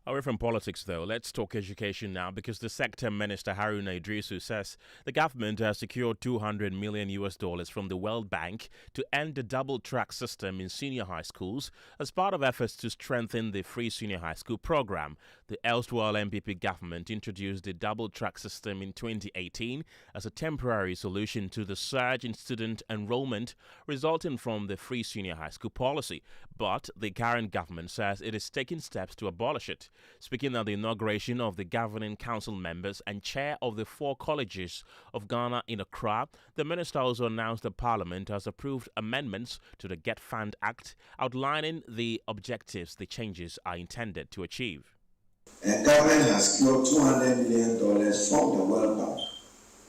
Away from politics, though, let's talk education now, because the sector minister Haruna Idrisu says the government has secured $200 million from the World Bank to end the double-track system in senior high schools as part of efforts to strengthen the free senior high school program. The erstwhile MPP government introduced the double-track system in 2018 as a temporary solution to the surge in student enrollment resulting from the free senior high school policy. But the current government says it is taking steps to abolish it. Speaking at the inauguration of the governing council members and chair of the 4 colleges of Ghana in Accra, the minister also announced that Parliament has approved amendments to the Get Fund Act, outlining the objectives the changes are intended to achieve. The government has secured $200 million from the World Bank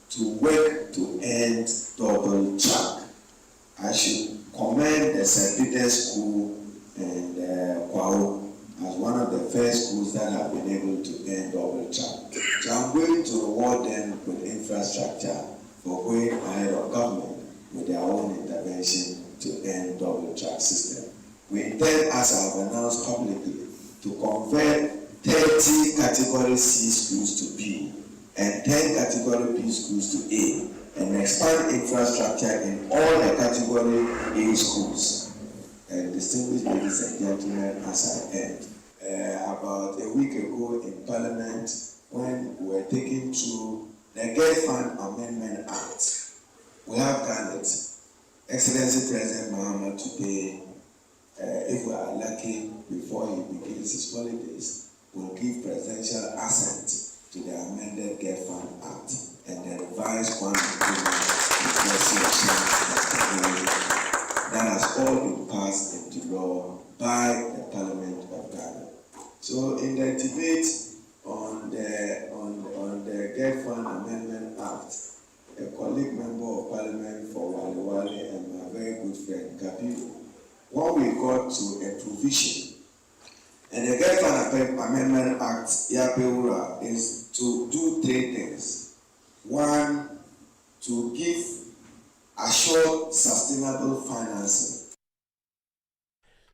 to work to end double track. I should commend the St. Peter's School and Kwao as one of the first schools that have been able to end double track. So I'm going to reward them with infrastructure for going ahead of government with their own intervention to end double track system. We intend, as I've announced publicly, to convert 30 Category C schools to B and 10 Category B schools to A, and expand infrastructure in all the Category A schools. And distinguished ladies and gentlemen, as I end, about a week ago in Parliament, when we were taking through the Get Fund Amendment Act, we have done it. Excellency President Mahama today, if we are lucky, before he begins his holidays, will give presidential assent to the amended Get Fund Act and the revised one that has all been passed into law by the Parliament of Ghana. So in the debate on the Get Fund Amendment Act, a colleague member of Parliament for Wale and my very good friend Kabiru, when we got to a provision, and the Get Fund Amendment Act, Yapeura, is to do 3 things. 1, to give assured sustainable financing.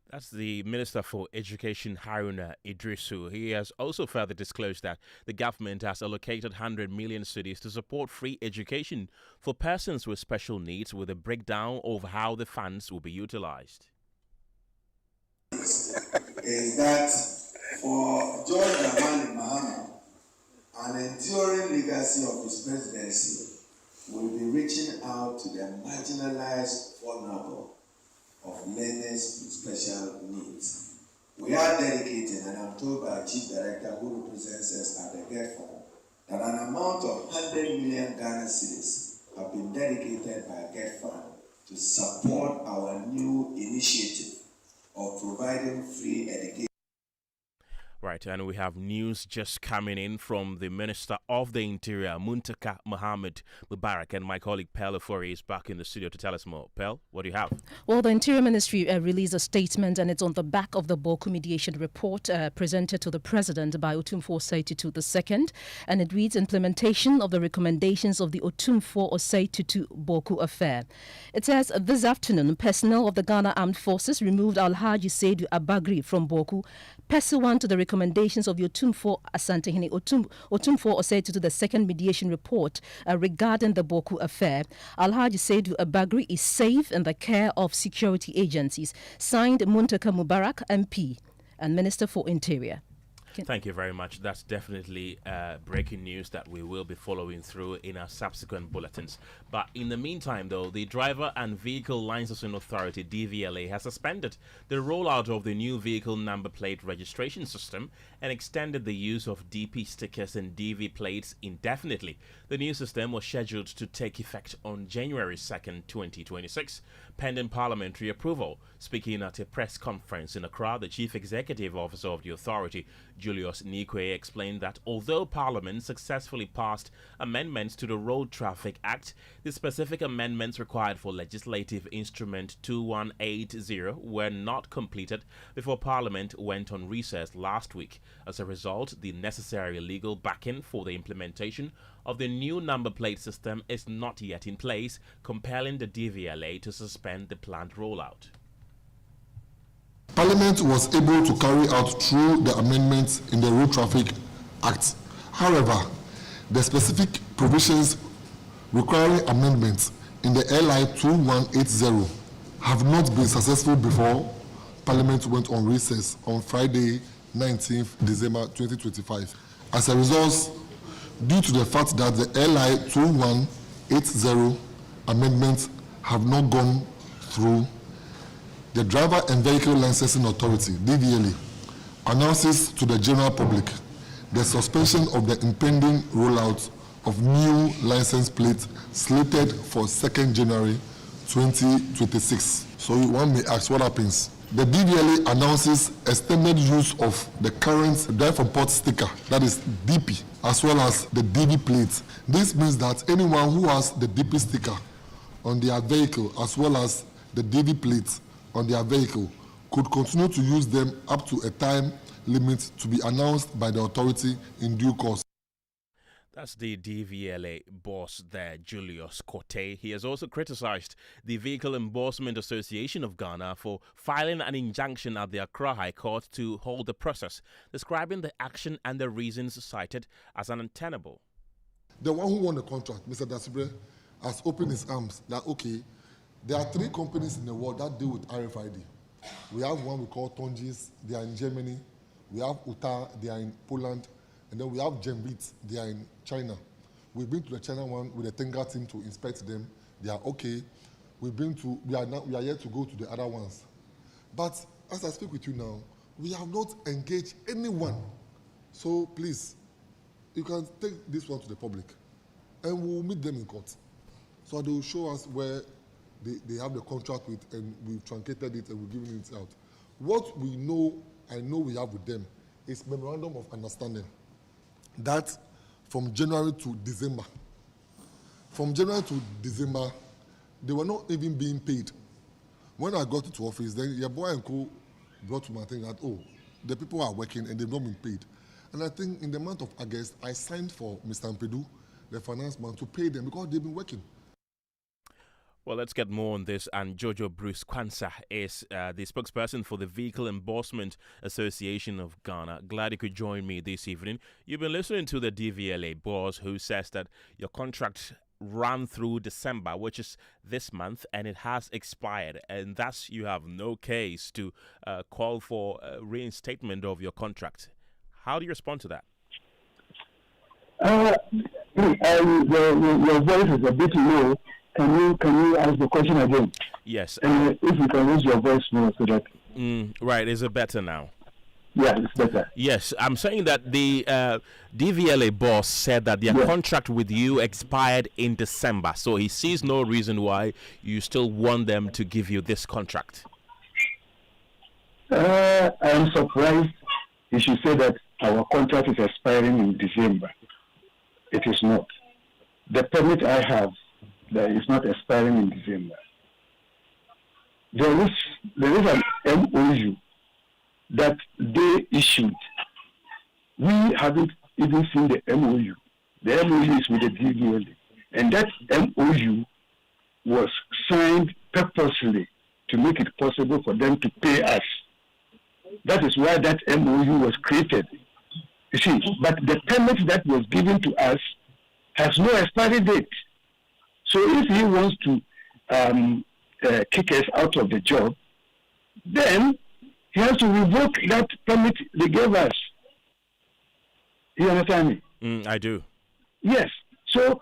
That's the Minister for Education, Haruna Idrisu. He has also further disclosed that the government has allocated 100 million cedis to support free education for persons with special needs, with a breakdown of how the funds will be utilized. Is that for George Dramani Mahama, an enduring legacy of his presidency will be reaching out to the marginalized, vulnerable, of learners with special needs. We are dedicating, and I'm told by Chief Director who represents us at the Get Fund, that an amount of 100 million Ghana cedis have been dedicated by Get Fund to support our new initiative of providing free education. Right, and we have news just coming in from the Minister of the Interior, Muntaka Mohammed Mubarak, and my colleague Pel Ofori is back in the studio to tell us more. Pel, what do you have? Well, the Interior Ministry released a statement, and it's on the back of the Boku mediation report presented to the President by Otumfuo Osei-Tutu II, and it reads implementation of the recommendations of the Otumfuo Osei-Tutu Boku affair. It says, this afternoon, personnel of the Ghana Armed Forces removed Alhaji Seidu Abagri from Boku, pursuant to the recommendations of the Otumfuo Asantehene Otumfuo Osei-Tutu II mediation report regarding the Boku affair. Alhaji Seidu Abagri is safe in the care of security agencies. Signed, Muntaka Mubarak, MP and Minister for Interior. Thank you very much. That's definitely breaking news that we will be following through in our subsequent bulletins. But in the meantime, though, the Driver and Vehicle Licensing Authority, DVLA, has suspended the rollout of the new vehicle number plate registration system and extended the use of DP stickers and DV plates indefinitely. The new system was scheduled to take effect on January 2nd, 2026, pending parliamentary approval. Speaking at a press conference in Accra, the Chief Executive Officer of the authority, Julius Nikwe, explained that although Parliament successfully passed amendments to the Road Traffic Act, the specific amendments required for Legislative Instrument 2180 were not completed before Parliament went on recess last week. As a result, the necessary legal backing for the implementation of the new number plate system is not yet in place, compelling the DVLA to suspend the planned rollout. Parliament was able to carry out through the amendments in the Road Traffic Act. However, the specific provisions requiring amendments in the LI 2180 have not been successful before Parliament went on recess on Friday, 19th December 2025. As a result, due to the fact that the LI 2180 amendments have not gone through, the Driver and Vehicle Licensing Authority, DVLA, announces to the general public the suspension of the impending rollout of new license plates slated for 2nd January 2026. So one may ask, what happens? The DVLA announces extended use of the current Drive from Port sticker, that is DP, as well as the DV plates. This means that anyone who has the DP sticker on their vehicle as well as the DV plates on their vehicle could continue to use them up to a time limit to be announced by the authority in due course. That's the DVLA boss there, Julius Kote. He has also criticized the Vehicle Enforcement Association of Ghana for filing an injunction at the Accra High Court to hold the process, describing the action and the reasons cited as untenable. The one who won the contract, Mr. Dasibre, has opened his arms that, okay, there are 3 companies in the world that deal with RFID. We have one we call Tongis, they are in Germany. We have Uta, they are in Poland. And then we have Genvit, they are in China. We've been to the China one with the Tenga team to inspect them. They are okay. We are yet to go to the other ones. But as I speak with you now, we have not engaged anyone. So please, you can take this one to the public and we'll meet them in court. So they will show us where they have the contract with, and we've truncated it and we're giving it out. What we know, I know we have with them, is memorandum of understanding that from January to December, they were not even being paid. When I got to office, then your boy and co brought to my thing that, oh, the people are working and they've not been paid. And I think in the month of August, I signed for Mr. Mpedu, the finance man, to pay them because they've been working. Well, let's get more on this. And Jojo Bruce Kwanzaa is the spokesperson for the Vehicle Enforcement Association of Ghana. Glad you could join me this evening. You've been listening to the DVLA boss who says that your contract ran through December, which is this month, and it has expired. And thus, you have no case to call for reinstatement of your contract. How do you respond to that? Your voice is a bit low. Can you ask the question again? Yes. If you can raise your voice more so that... Right, is it better now? Yeah, it's better. Yes, I'm saying that the DVLA boss said that their contract with you expired in December, so he sees no reason why you still want them to give you this contract. I'm surprised you should say that our contract is expiring in December. It is not. The permit I have, that is not expiring in December. There is an MOU that they issued. We haven't even seen the MOU. The MOU is with the DVLA. And that MOU was signed purposely to make it possible for them to pay us. That is why that MOU was created. You see, but the permit that was given to us has no expiry date. So if he wants to kick us out of the job, then he has to revoke that permit they gave us. You understand me? I do. Yes. So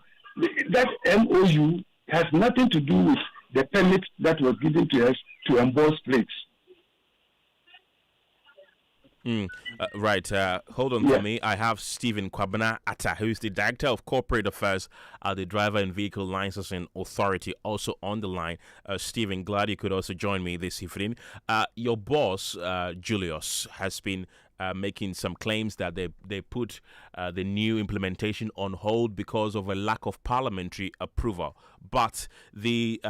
that MOU has nothing to do with the permit that was given to us to emboss plates. Right. Hold on for me. I have Stephen Kwabena Atta, who is the Director of Corporate Affairs at the Driver and Vehicle Licensing Authority, also on the line. Stephen, glad you could also join me this evening. Your boss, Julius, has been making some claims that they put the new implementation on hold because of a lack of parliamentary approval. But the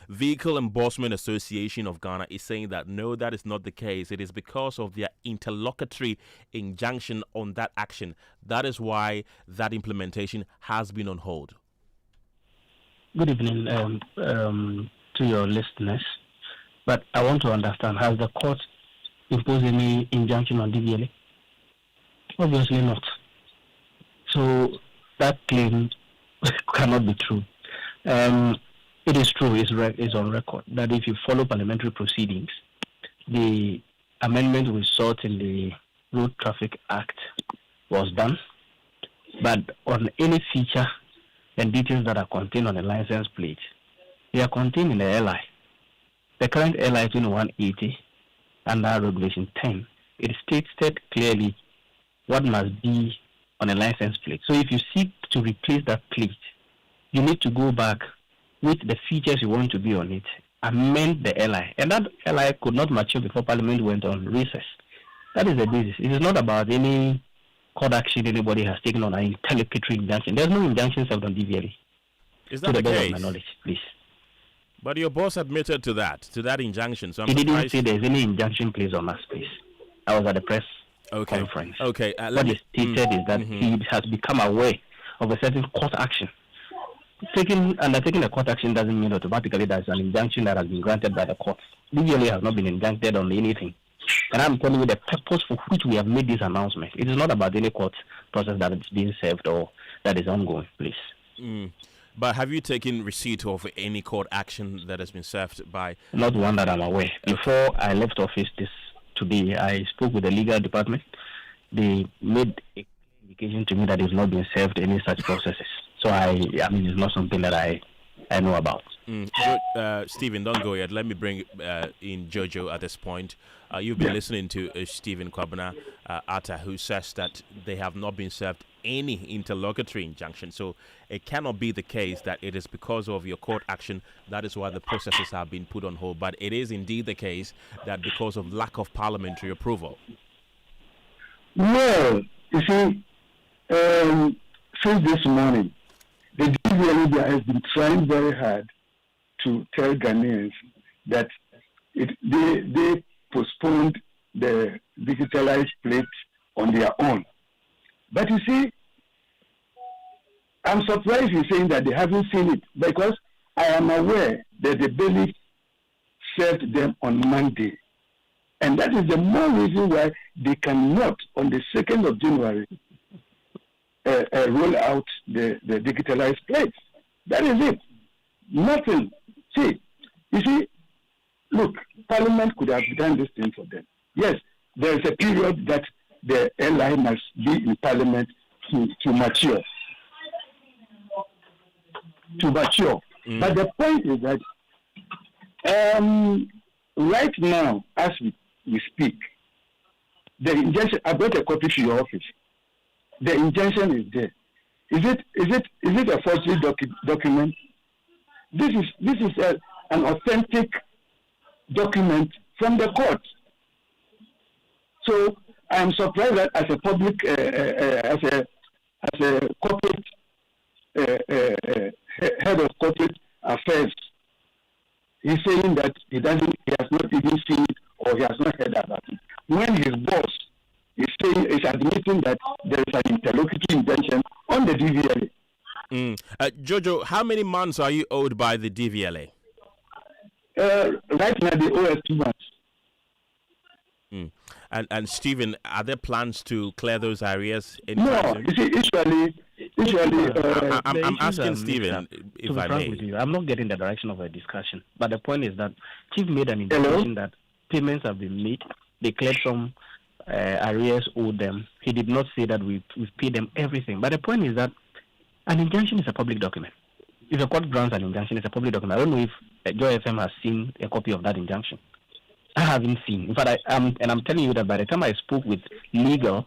Vehicle Enforcement Association of Ghana is saying that no, that is not the case. It is because of their interlocutory injunction on that action. That is why that implementation has been on hold. Good evening to your listeners. But I want to understand, has the court impose any injunction on DVLA? Obviously not. So that claim cannot be true. It is true, it's on record, that if you follow parliamentary proceedings, the amendment we sought in the Road Traffic Act was done, but on any feature and details that are contained on the license plate, they are contained in the LI. The current LI 2180 under Regulation 10, it stated clearly what must be on a license plate. So if you seek to replace that plate, you need to go back with the features you want to be on it, amend the LI. And that LI could not mature before Parliament went on recess. That is the basis. It is not about any court action anybody has taken on an interlocutory injunction. There's no injunction served on DVLA. Is that the best case? of my knowledge, please. But your boss admitted to that injunction. So He didn't say there's any injunction placed on us, please. I was at the press conference. Okay. What he stated is that he has become aware of a certain court action. Undertaking a court action doesn't mean automatically there's an injunction that has been granted by the court. DVLA has not been injuncted on anything. And I'm telling you the purpose for which we have made this announcement. It is not about any court process that is being served or that is ongoing, please. But have you taken receipt of any court action that has been served by? Not one that I'm aware. Before I left office today, I spoke with the legal department. They made an indication to me that it's not been served any such processes. So I mean, it's not something that I know about. Stephen, don't go yet. Let me bring in Jojo at this point. You've been listening to Stephen Kwabena Atta, who says that they have not been served any interlocutory injunction. So it cannot be the case that it is because of your court action that is why the processes have been put on hold. But it is indeed the case that because of lack of parliamentary approval. Well, you see, since this morning, the DVLA has been trying very hard to tell Ghanaians that they postponed the digitalized plates on their own. But you see, I'm surprised in saying that they haven't seen it because I am aware that the bailiff served them on Monday. And that is the more reason why they cannot, on the 2nd of January, roll out the digitalized plates. That is it. Nothing. See, you see, look, Parliament could have done this thing for them. Yes, there is a period that the LI must be in Parliament to mature. But the point is that right now, as we speak, the injunction, I brought a copy to your office. The injunction is there. Is it a forgery document? This is an authentic document from the court. So I am surprised that as a public, as a corporate head of corporate affairs, he's saying that he has not even seen it or he has not heard about it. When his boss is admitting that there is an interlocutory injunction on the DVLA. Jojo, how many months are you owed by the DVLA? Right now, they owe us 2 months. And Stephen, are there plans to clear those areas? No, you see, usually I'm asking Stephen, if I may. With you, I'm not getting the direction of a discussion. But the point is that Chief made an indication that payments have been made. They cleared some arrears owed them. He did not say that we've paid them everything. But the point is that an injunction is a public document. If a court grants an injunction, it's a public document. I don't know if Joy FM has seen a copy of that injunction. I haven't seen. In fact, I'm telling you that by the time I spoke with legal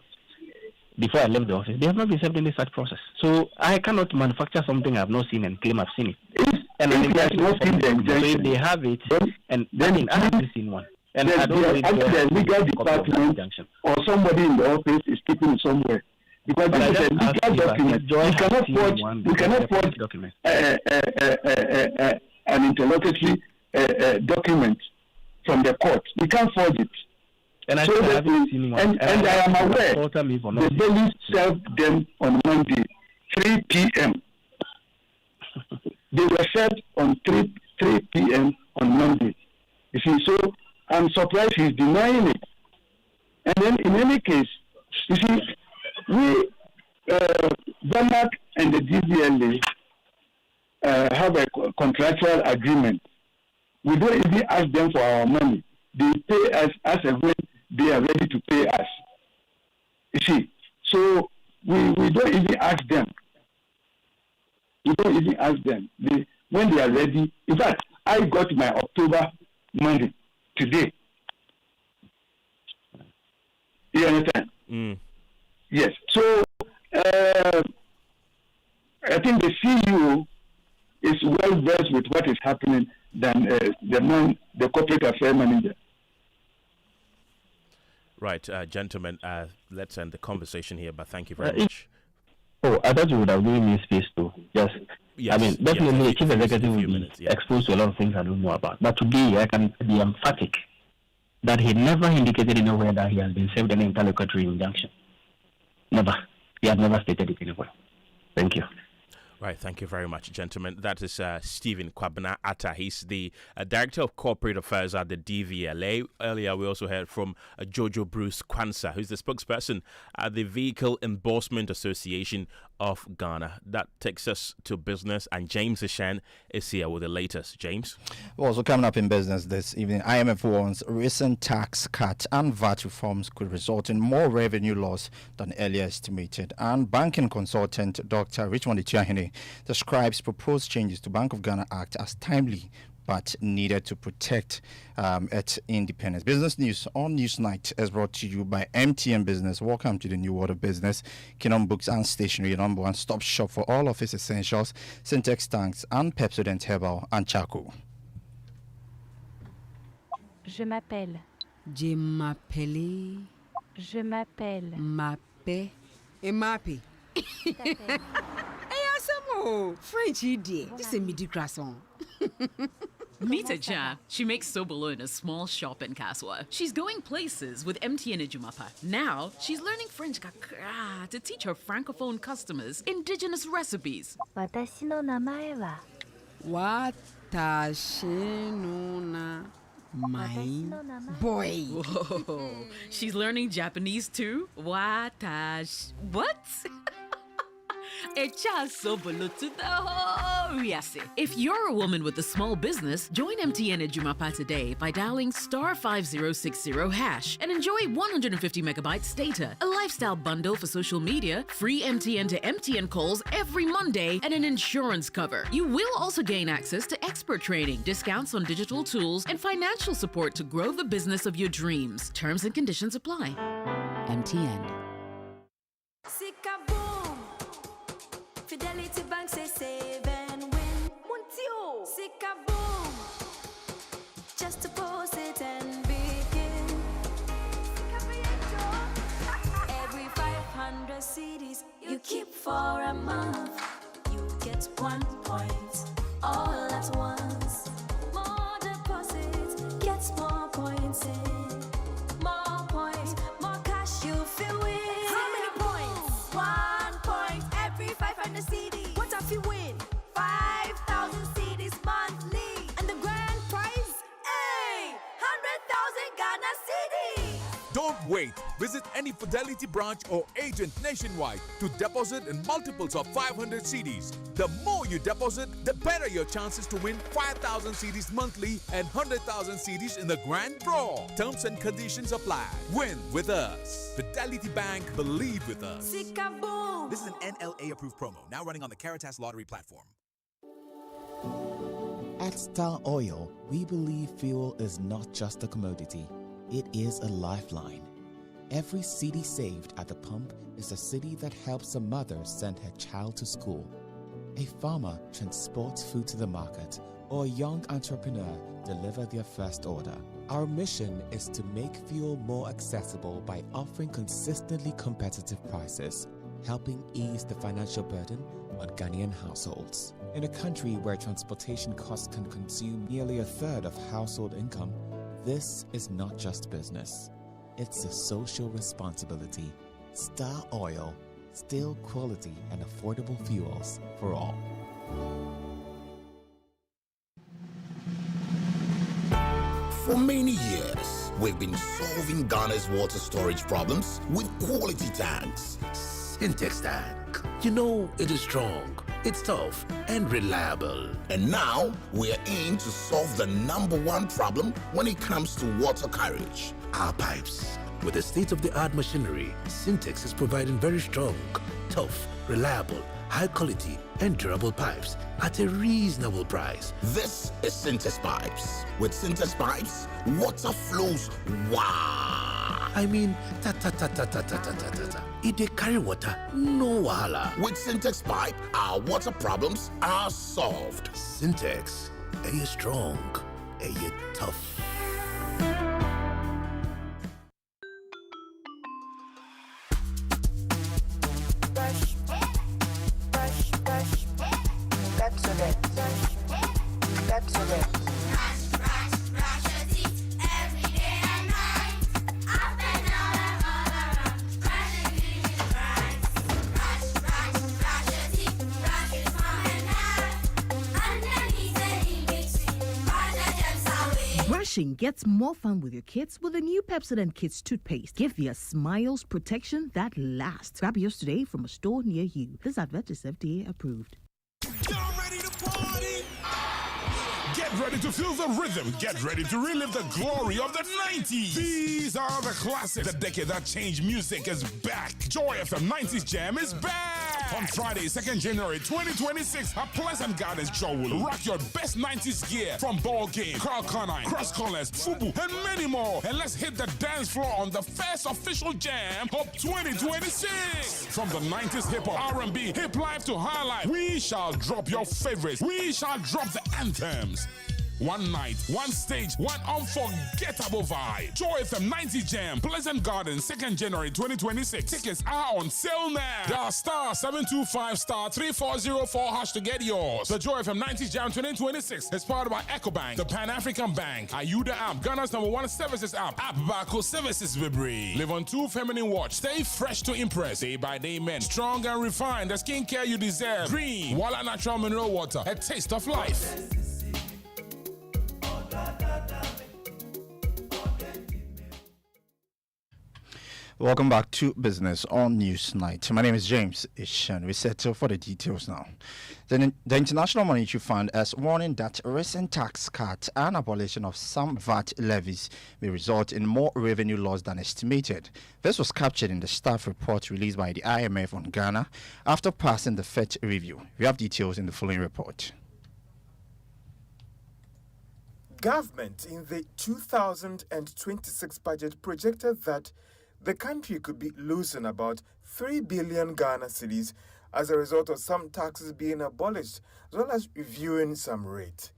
before I left the office, they have not been served any such process. So I cannot manufacture something I have not seen and claim I've seen it. And if they have not seen the injunction, so if they have it, and then I haven't seen one. And I don't know the legal department or somebody in the office is keeping it somewhere. Because this is a legal document. We cannot forge an interlocutory document from the court. We can't forge it. And I haven't seen one. And I am aware the police served them on Monday, 3 p.m. They were served on 3 p.m. on Monday. You see, so I'm surprised he's denying it. And then in any case, you see, we, Denmark and the DVLA have a contractual agreement. We don't even ask them for our money. They pay us as and when they are ready to pay us. You see, so we don't even ask them. We don't even ask them. When they are ready. In fact, I got my October money today. You understand? Yes. So I think the CEO is well versed with what is happening than the corporate affairs manager. Right, gentlemen, let's end the conversation here, but thank you very much. I thought you would have given me space to just. Yes, I mean, definitely, yes, a chief executive will be exposed to a lot of things I don't know about. But today, I can be emphatic that he never indicated anywhere that he has been served any interlocutory injunction. Never. He has never stated it anywhere. Thank you. Right, thank you very much, gentlemen. That is Stephen Kwabena Atta. He's the Director of Corporate Affairs at the DVLA. Earlier, we also heard from Jojo Bruce Kwanzaa, who's the spokesperson at the Vehicle Endorsement Association of Ghana. That takes us to business, and James Ishan is here with the latest. James? Well, so coming up in business this evening, IMF warns recent tax cut and VAT reforms could result in more revenue loss than earlier estimated. And banking consultant Dr. Richmond Ichiahine describes proposed changes to Bank of Ghana Act as timely but needed to protect its independence. Business News on Newsnight is brought to you by MTN Business. Welcome to the new world of business. Kenneth Books and Stationery, your number one stop shop for all office essentials, Syntex tanks, and Pepsodent Herbal and Charcoal. Je m'appelle. Je m'appelle. Je m'appelle. Mappe. Et mappe. French idiot. This is a midi croissant. Meet Aja. She makes sobolo in a small shop in Kaswa. She's going places with MTN Ejumapa. Now, she's learning French kakra to teach her francophone customers indigenous recipes. Watashi no namae wa. Watashi no namae. Boy. Whoa. She's learning Japanese too? Watashi. What? If you're a woman with a small business, join MTN Ejumapa today by dialing *5060# and enjoy 150 megabytes data, a lifestyle bundle for social media, free MTN to MTN calls every Monday, and an insurance cover. You will also gain access to expert training, discounts on digital tools, and financial support to grow the business of your dreams. Terms and conditions apply. MTN. Fidelity Bank say save and win. Montio, Sika boom. Just deposit and begin. Every 500 CDs you keep for a month, you get 1 point all at once. More deposits, gets more points in. More points, more cash you feel win. How many points? 1 point every 500 CD. What if you win? 5,000 CDs monthly. And the grand prize? Hey! 100,000 Ghana CDs. Don't wait. Visit any Fidelity branch or agent nationwide to deposit in multiples of 500 CDs. The more you deposit, the better your chances to win 5,000 CDs monthly and 100,000 CDs in the grand draw. Terms and conditions apply. Win with us. Fidelity Bank, believe with us. This is an NLA approved promo, now running on the Caritas Lottery platform. At Star Oil, we believe fuel is not just a commodity, it is a lifeline. Every cedi saved at the pump is a cedi that helps a mother send her child to school, a farmer transports food to the market, or a young entrepreneur deliver their first order. Our mission is to make fuel more accessible by offering consistently competitive prices, helping ease the financial burden on Ghanaian households. In a country where transportation costs can consume nearly a third of household income, this is not just business. It's a social responsibility. Star Oil, still quality and affordable fuels for all. For many years, we've been solving Ghana's water storage problems with quality tanks. Syntex tank. You know, it is strong, it's tough, and reliable. And now, we're in to solve the #1 problem when it comes to water carriage: our pipes. With the state-of-the-art machinery, Syntex is providing very strong, tough, reliable, high quality, and durable pipes at a reasonable price. This is Syntex Pipes. With Syntex Pipes, water flows wow. I mean, ta-ta-ta-ta-ta-ta-ta-ta-ta. If they carry water, no wahala. With Syntex Pipe, our water problems are solved. Syntex, are you strong? Are you tough? Brushing gets more fun with your kids with the new Pepsodent Kids toothpaste. Give their smiles protection that lasts. Grab yours today from a store near you. This advert is FDA approved. Get ready to feel the rhythm. Get ready to relive the glory of the 90s. These are the classics. The decade that changed music is back. Joy FM 90s Jam is back. On Friday, 2nd January 2026, at Pleasant Gardens, Joel. Rock your best 90s gear from Ball Game, Carl Conine, Cross Callers, Fubu, and many more. And let's hit the dance floor on the first official Jam of 2026. From the 90s hip-hop, R&B, hip life to high life, we shall drop your favorites. We shall drop the anthems. One night, one stage, one unforgettable vibe. Joy FM 90 Jam, Pleasant Gardens, 2nd January 2026. Tickets are on sale now. Dial *725*3404# to get yours. The Joy FM 90 Jam 2026 is powered by EcoBank, the Pan-African Bank, Ayuda app, Ghana's #1 services app, Barco Services Vibri. Live on 2 feminine watch. Stay fresh to impress. Day by day men. Strong and refined. The skincare you deserve. Green, Walla Natural Mineral Water. A taste of life. Welcome back to Business on Newsnight. My name is James Ishan. We settle for the details now. The International Monetary Fund is warning that recent tax cuts and abolition of some VAT levies may result in more revenue loss than estimated. This was captured in the staff report released by the IMF on Ghana after passing the FET review. We have details in the following report. Government in the 2026 budget projected that the country could be losing about 3 billion Ghana cedis as a result of some taxes being abolished, as well as reviewing some rates.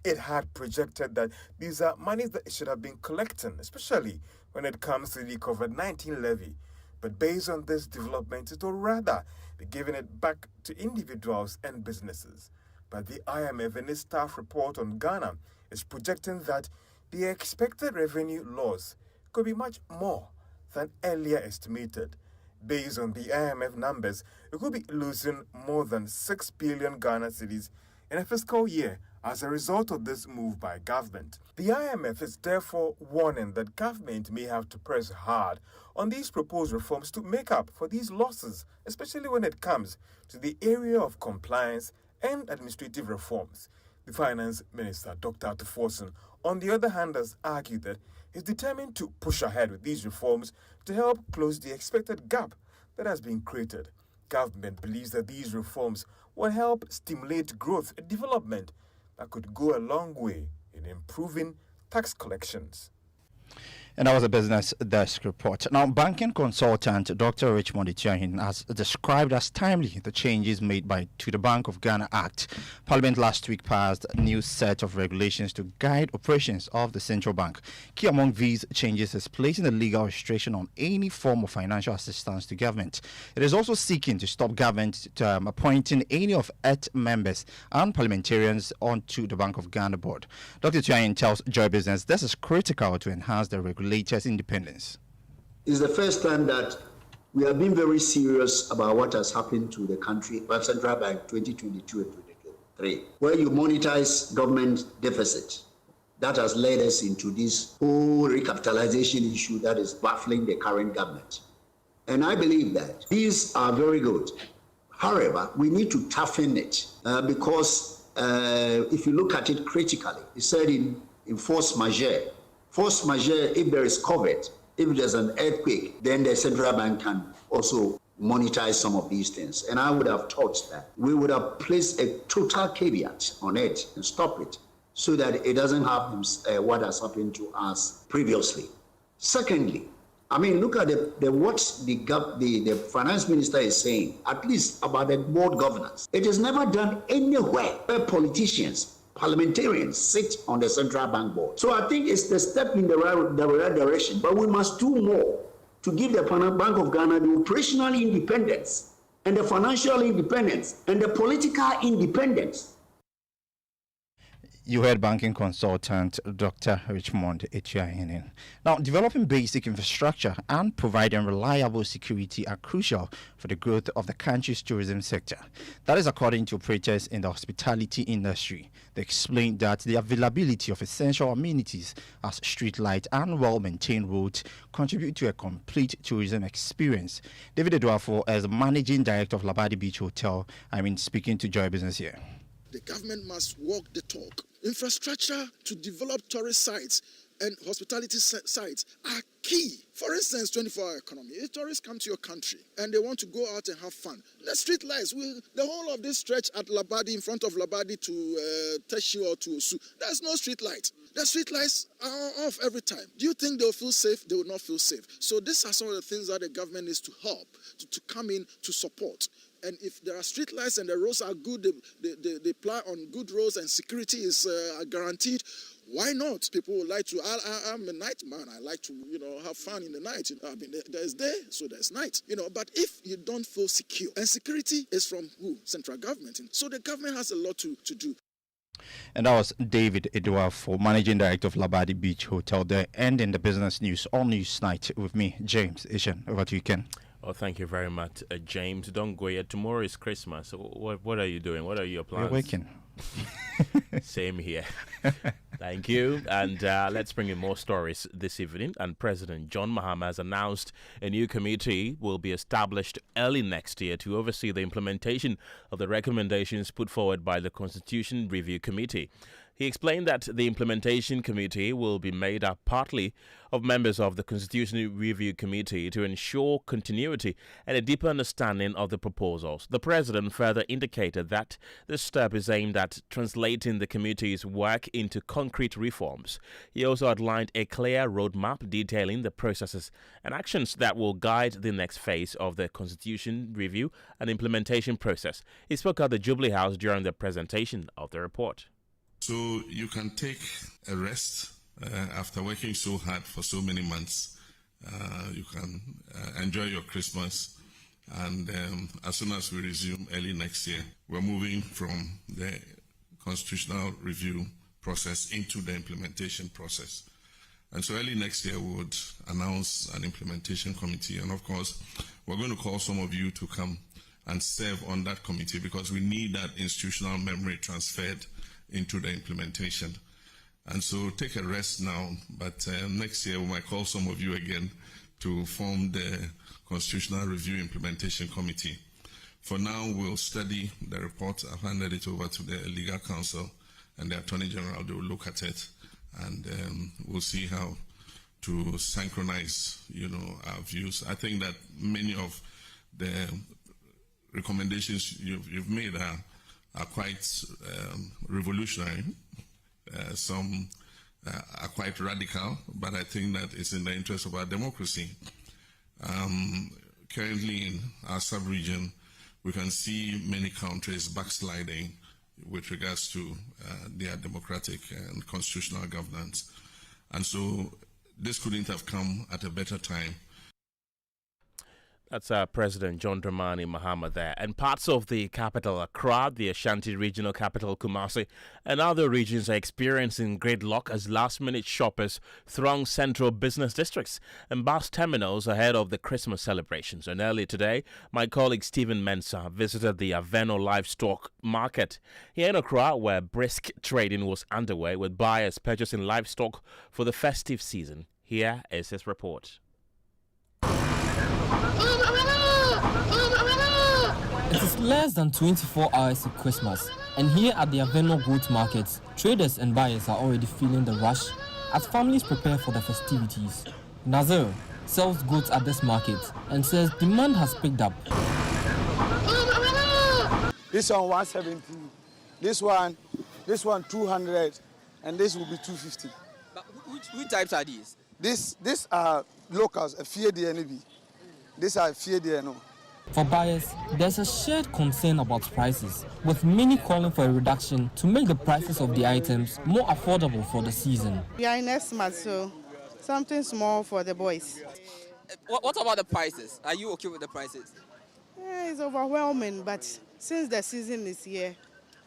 It had projected that these are monies that it should have been collecting, especially when it comes to the COVID-19 levy. But based on this development, it will rather be giving it back to individuals and businesses. But the IMF in its staff report on Ghana is projecting that the expected revenue loss could be much more than earlier estimated. Based on the IMF numbers, it could be losing more than 6 billion Ghana cedis in a fiscal year as a result of this move by government. The IMF is therefore warning that government may have to press hard on these proposed reforms to make up for these losses, especially when it comes to the area of compliance and administrative reforms. The Finance Minister, Dr. Atuforson, on the other hand, has argued that is determined to push ahead with these reforms to help close the expected gap that has been created. Government believes that these reforms will help stimulate growth and development that could go a long way in improving tax collections. And that was a business desk report. Now, banking consultant Dr. Richmond Etiahin has described as timely the changes made to the Bank of Ghana Act. Parliament last week passed a new set of regulations to guide operations of the central bank. Key among these changes is placing a legal restriction on any form of financial assistance to government. It is also seeking to stop government appointing any of its members and parliamentarians onto the Bank of Ghana board. Dr. Etiahin tells Joy Business this is critical to enhance the regulators' independence. It's the first time that we have been very serious about what has happened to the country, but Central Bank 2022 and 2023, where you monetize government deficit. That has led us into this whole recapitalization issue that is baffling the current government. And I believe that these are very good. However, we need to toughen it because if you look at it critically, it's said in force majeure. Force majeure, if there is COVID, if there's an earthquake, then the central bank can also monetize some of these things. And I would have thought that we would have placed a total caveat on it and stop it so that it doesn't happen what has happened to us previously. Secondly, I mean, look at what the finance minister is saying, at least about the board governance. It is never done anywhere where politicians, parliamentarians sit on the central bank board. So I think it's the step in the right direction, but we must do more to give the Bank of Ghana the operational independence and the financial independence and the political independence. You heard banking consultant Dr. Richmond Etiahin. Now, developing basic infrastructure and providing reliable security are crucial for the growth of the country's tourism sector. That is according to operators in the hospitality industry. They explained that the availability of essential amenities as street light and well-maintained roads contribute to a complete tourism experience. David Eduafo, as managing director of Labadi Beach Hotel, speaking to Joy Business here. The government must walk the talk. Infrastructure to develop tourist sites and hospitality sites are key. For instance, 24-hour economy. If tourists come to your country and they want to go out and have fun, the street lights, the whole of this stretch at Labadi, in front of Labadi to Teshi or to Osu, there's no street light. The street lights are off every time. Do you think they'll feel safe? They will not feel safe. So these are some of the things that the government needs to help, to come in to support. And if there are street lights and the roads are good, they ply on good roads and security is guaranteed, why not? People would like to, I'm a night man, I like to, have fun in the night. I mean, there's day, so there's night. But if you don't feel secure, and security is from who? Central government. So the government has a lot to do. And that was David Eduafo, Managing Director of Labadi Beach Hotel there, ending the business news on News Night with me, James Ishan. Over to you, Ken. Oh, thank you very much, James. Don't go yet. Tomorrow is Christmas. What are you doing? What are your plans? We're working. Same here. Thank you. And let's bring in more stories this evening. And President John Mahama has announced a new committee will be established early next year to oversee the implementation of the recommendations put forward by the Constitution Review Committee. He explained that the implementation committee will be made up partly of members of the Constitutional Review Committee to ensure continuity and a deeper understanding of the proposals. The president further indicated that this step is aimed at translating the committee's work into concrete reforms. He also outlined a clear roadmap detailing the processes and actions that will guide the next phase of the Constitution Review and implementation process. He spoke at the Jubilee House during the presentation of the report. So you can take a rest after working so hard for so many months. You can enjoy your Christmas. And as soon as we resume early next year, we're moving from the constitutional review process into the implementation process. And so early next year, we would announce an implementation committee. And of course, we're going to call some of you to come and serve on that committee because we need that institutional memory transferred into the implementation. And so take a rest now, but next year we might call some of you again to form the Constitutional Review Implementation Committee. For now, we'll study the report. I've handed it over to the Legal Counsel and the Attorney General. They will look at it and we'll see how to synchronize, our views. I think that many of the recommendations you've made are quite revolutionary. Some are quite radical, but I think that it's in the interest of our democracy. Currently in our sub-region, we can see many countries backsliding with regards to their democratic and constitutional governance. And so this couldn't have come at a better time. That's President John Dramani Mahama there. And parts of the capital, Accra, the Ashanti regional capital, Kumasi, and other regions are experiencing gridlock as last-minute shoppers throng central business districts and bus terminals ahead of the Christmas celebrations. And earlier today, my colleague Stephen Mensah visited the Aveno livestock market here in Accra, where brisk trading was underway with buyers purchasing livestock for the festive season. Here is his report. It is less than 24 hours to Christmas, and here at the Aveno Goat Market, traders and buyers are already feeling the rush as families prepare for the festivities. Nazir sells goats at this market and says demand has picked up. This one 170, this one 200, and this will be 250. But which types are these? These are locals, a fear DNB. These are fear DNO. For buyers, there's a shared concern about prices, with many calling for a reduction to make the prices of the items more affordable for the season. We are in next month, so something small for the boys. What about the prices? Are you okay with the prices? It's overwhelming, but since the season is here,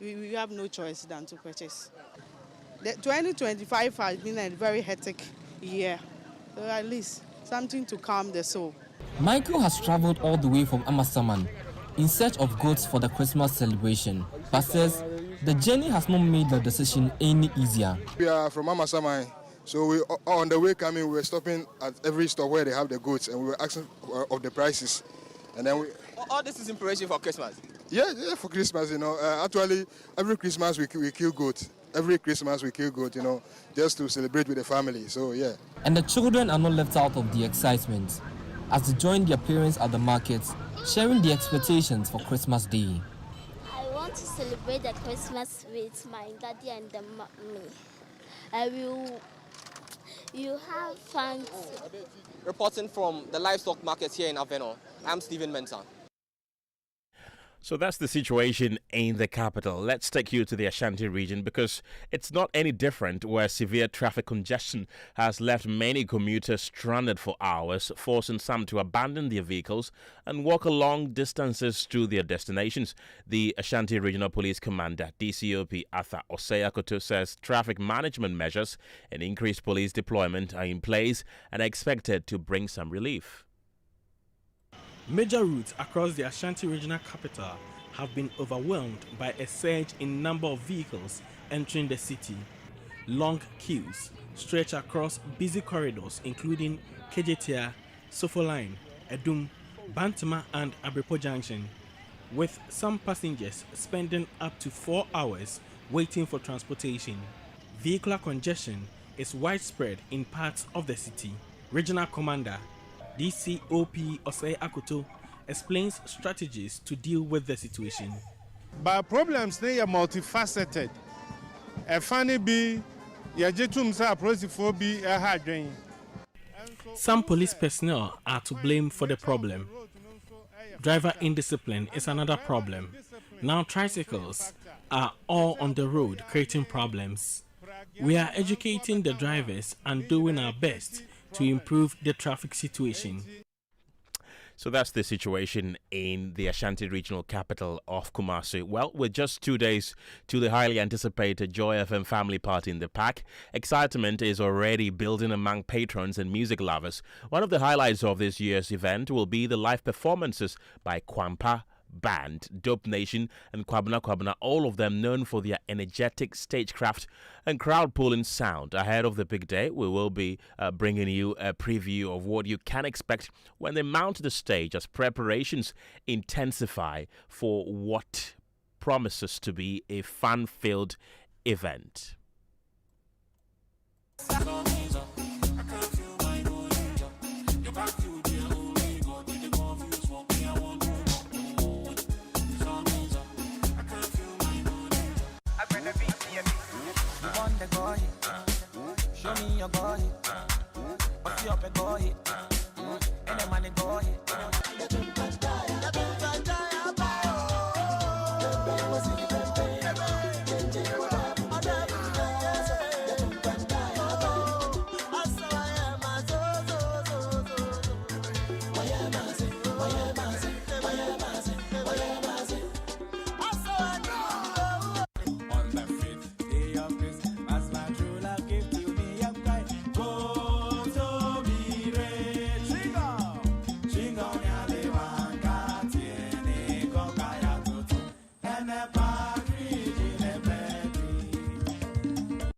we have no choice than to purchase. The 2025 has been a very hectic year, so at least something to calm the soul. Michael has traveled all the way from Amasaman in search of goats for the Christmas celebration, but says the journey has not made the decision any easier. We are from Amasaman, so we on the way coming, we were stopping at every store where they have the goats, and we were asking of the prices. And then all this is in preparation for Christmas? Yeah, for Christmas, you know. Actually, every Christmas we kill goats. Every Christmas we kill goat, you know, just to celebrate with the family. So, yeah. And the children are not left out of the excitement as they join their parents at the market, sharing the expectations for Christmas Day. I want to celebrate the Christmas with my daddy and the mommy. You have fun. Reporting from the livestock market here in Aveno, I'm Stephen Mensah. So that's the situation in the capital. Let's take you to the Ashanti region because it's not any different, where severe traffic congestion has left many commuters stranded for hours, forcing some to abandon their vehicles and walk long distances to their destinations. The Ashanti Regional Police Commander, DCOP Arthur Osei-Akoto, says traffic management measures and increased police deployment are in place and are expected to bring some relief. Major routes across the Ashanti regional capital have been overwhelmed by a surge in number of vehicles entering the city. Long queues stretch across busy corridors including Kejetia, Sofoline, Edum, Bantama and Abrepo Junction, with some passengers spending up to 4 hours waiting for transportation. Vehicular congestion is widespread in parts of the city. Regional Commander DCOP Osei-Akoto explains strategies to deal with the situation. But problems they are multifaceted. Some police personnel are to blame for the problem. Driver indiscipline is another problem. Now tricycles are all on the road creating problems. We are educating the drivers and doing our best to improve the traffic situation. So that's the situation in the Ashanti regional capital of Kumasi. Well, with just 2 days to the highly anticipated Joy FM family party in the park, excitement is already building among patrons and music lovers. One of the highlights of this year's event will be the live performances by Kwampa Band, Dope Nation and Kwabena Kwabena, all of them known for their energetic stagecraft and crowd-pulling sound. Ahead of the big day, we will be bringing you a preview of what you can expect when they mount the stage as preparations intensify for what promises to be a fun-filled event.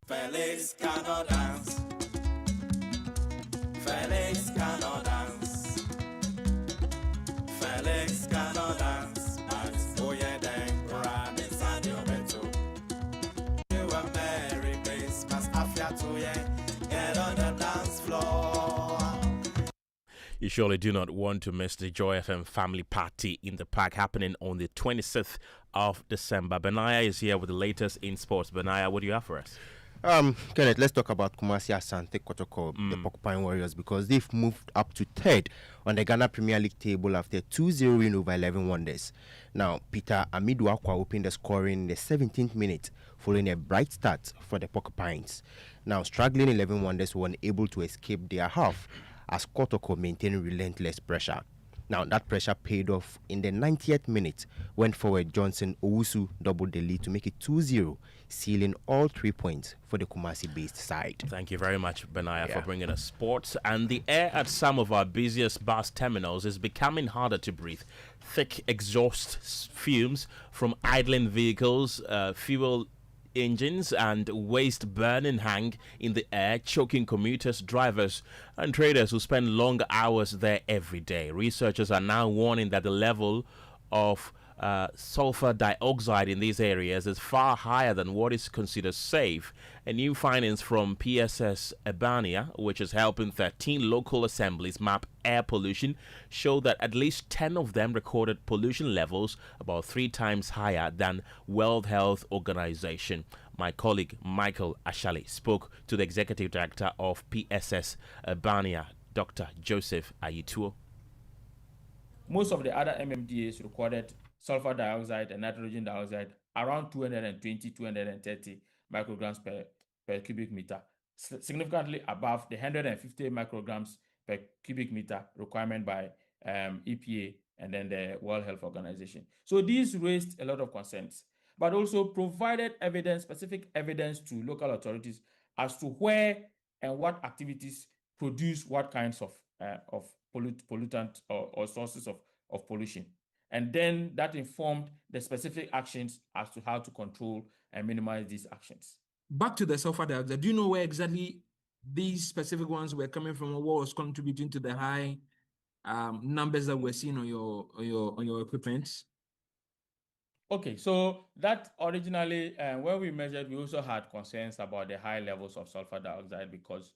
Felix cannot dance. Felix cannot dance. Felix cannot dance. But oh yeah, then run inside your beto. You a merry Christmas after 2 years. Get on the dance floor. You surely do not want to miss the Joy FM family party in the park happening on the 26th of December. Benaya is here with the latest in sports. Benaya, what do you have for us? Kenneth, let's talk about Kumasi Asante Kotoko, the Porcupine Warriors, because they've moved up to third on the Ghana Premier League table after 2-0 win over 11 Wonders. Now, Peter Amiduakwa opened the scoring in the 17th minute, following a bright start for the Porcupines. Now, struggling 11 Wonders were unable to escape their half as Kotoko maintained relentless pressure. Now, that pressure paid off in the 90th minute when forward Johnson Owusu doubled the lead to make it 2-0, sealing all 3 points for the Kumasi-based side. Thank you very much, Benaya, for bringing us sports. And the air at some of our busiest bus terminals is becoming harder to breathe. Thick exhaust fumes from idling vehicles, fuel engines and waste burning hang in the air, choking commuters, drivers and traders who spend long hours there every day. Researchers are now warning that the level of sulfur dioxide in these areas is far higher than what is considered safe. A new findings from PSS Ebania, which is helping 13 local assemblies map air pollution, show that at least 10 of them recorded pollution levels about 3 times higher than World Health Organization. My colleague Michael Ashali spoke to the executive director of PSS Ebania, Dr. Joseph Ayituo. Most of the other MMDAs recorded sulfur dioxide and nitrogen dioxide around 220, 230 micrograms per cubic meter, significantly above the 150 micrograms per cubic meter requirement by EPA and then the World Health Organization. So these raised a lot of concerns, but also provided evidence, specific evidence to local authorities as to where and what activities produce what kinds of pollutant or sources of pollution. And then that informed the specific actions as to how to control and minimize these actions. Back to the sulfur dioxide, do you know where exactly these specific ones were coming from, or what was contributing to the high numbers that we're seeing on your equipment? Okay, so that originally, when we measured, we also had concerns about the high levels of sulfur dioxide because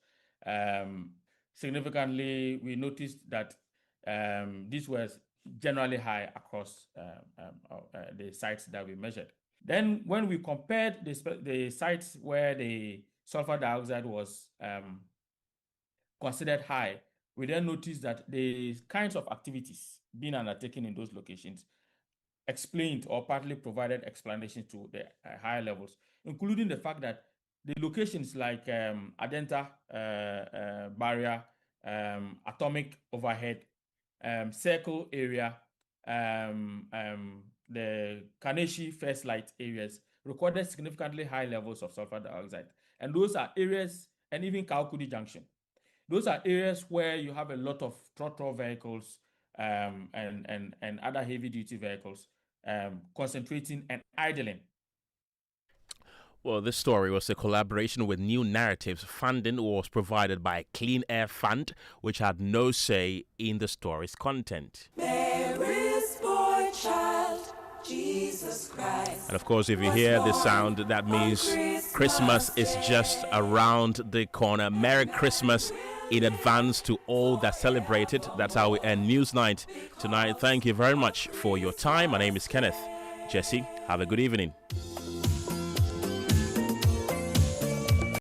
significantly we noticed that this was generally high across the sites that we measured. Then when we compared the sites where the sulfur dioxide was considered high, we then noticed that the kinds of activities being undertaken in those locations explained or partly provided explanations to the higher levels, including the fact that the locations like Adenta barrier, atomic overhead, circle area, the Kaneshi first light areas recorded significantly high levels of sulfur dioxide. And those are areas, and even Kaukudi Junction, those are areas where you have a lot of trotro vehicles and other heavy duty vehicles concentrating and idling. Well, this story was a collaboration with New Narratives. Funding was provided by Clean Air Fund, which had no say in the story's content. Mary's boy child, Jesus Christ. And of course, if you hear the sound, that means Christmas is just around the corner. Merry Christmas in advance to all that celebrate it. That's how we end Newsnight tonight. Thank you very much for your time. My name is Kenneth. Gyasi, have a good evening.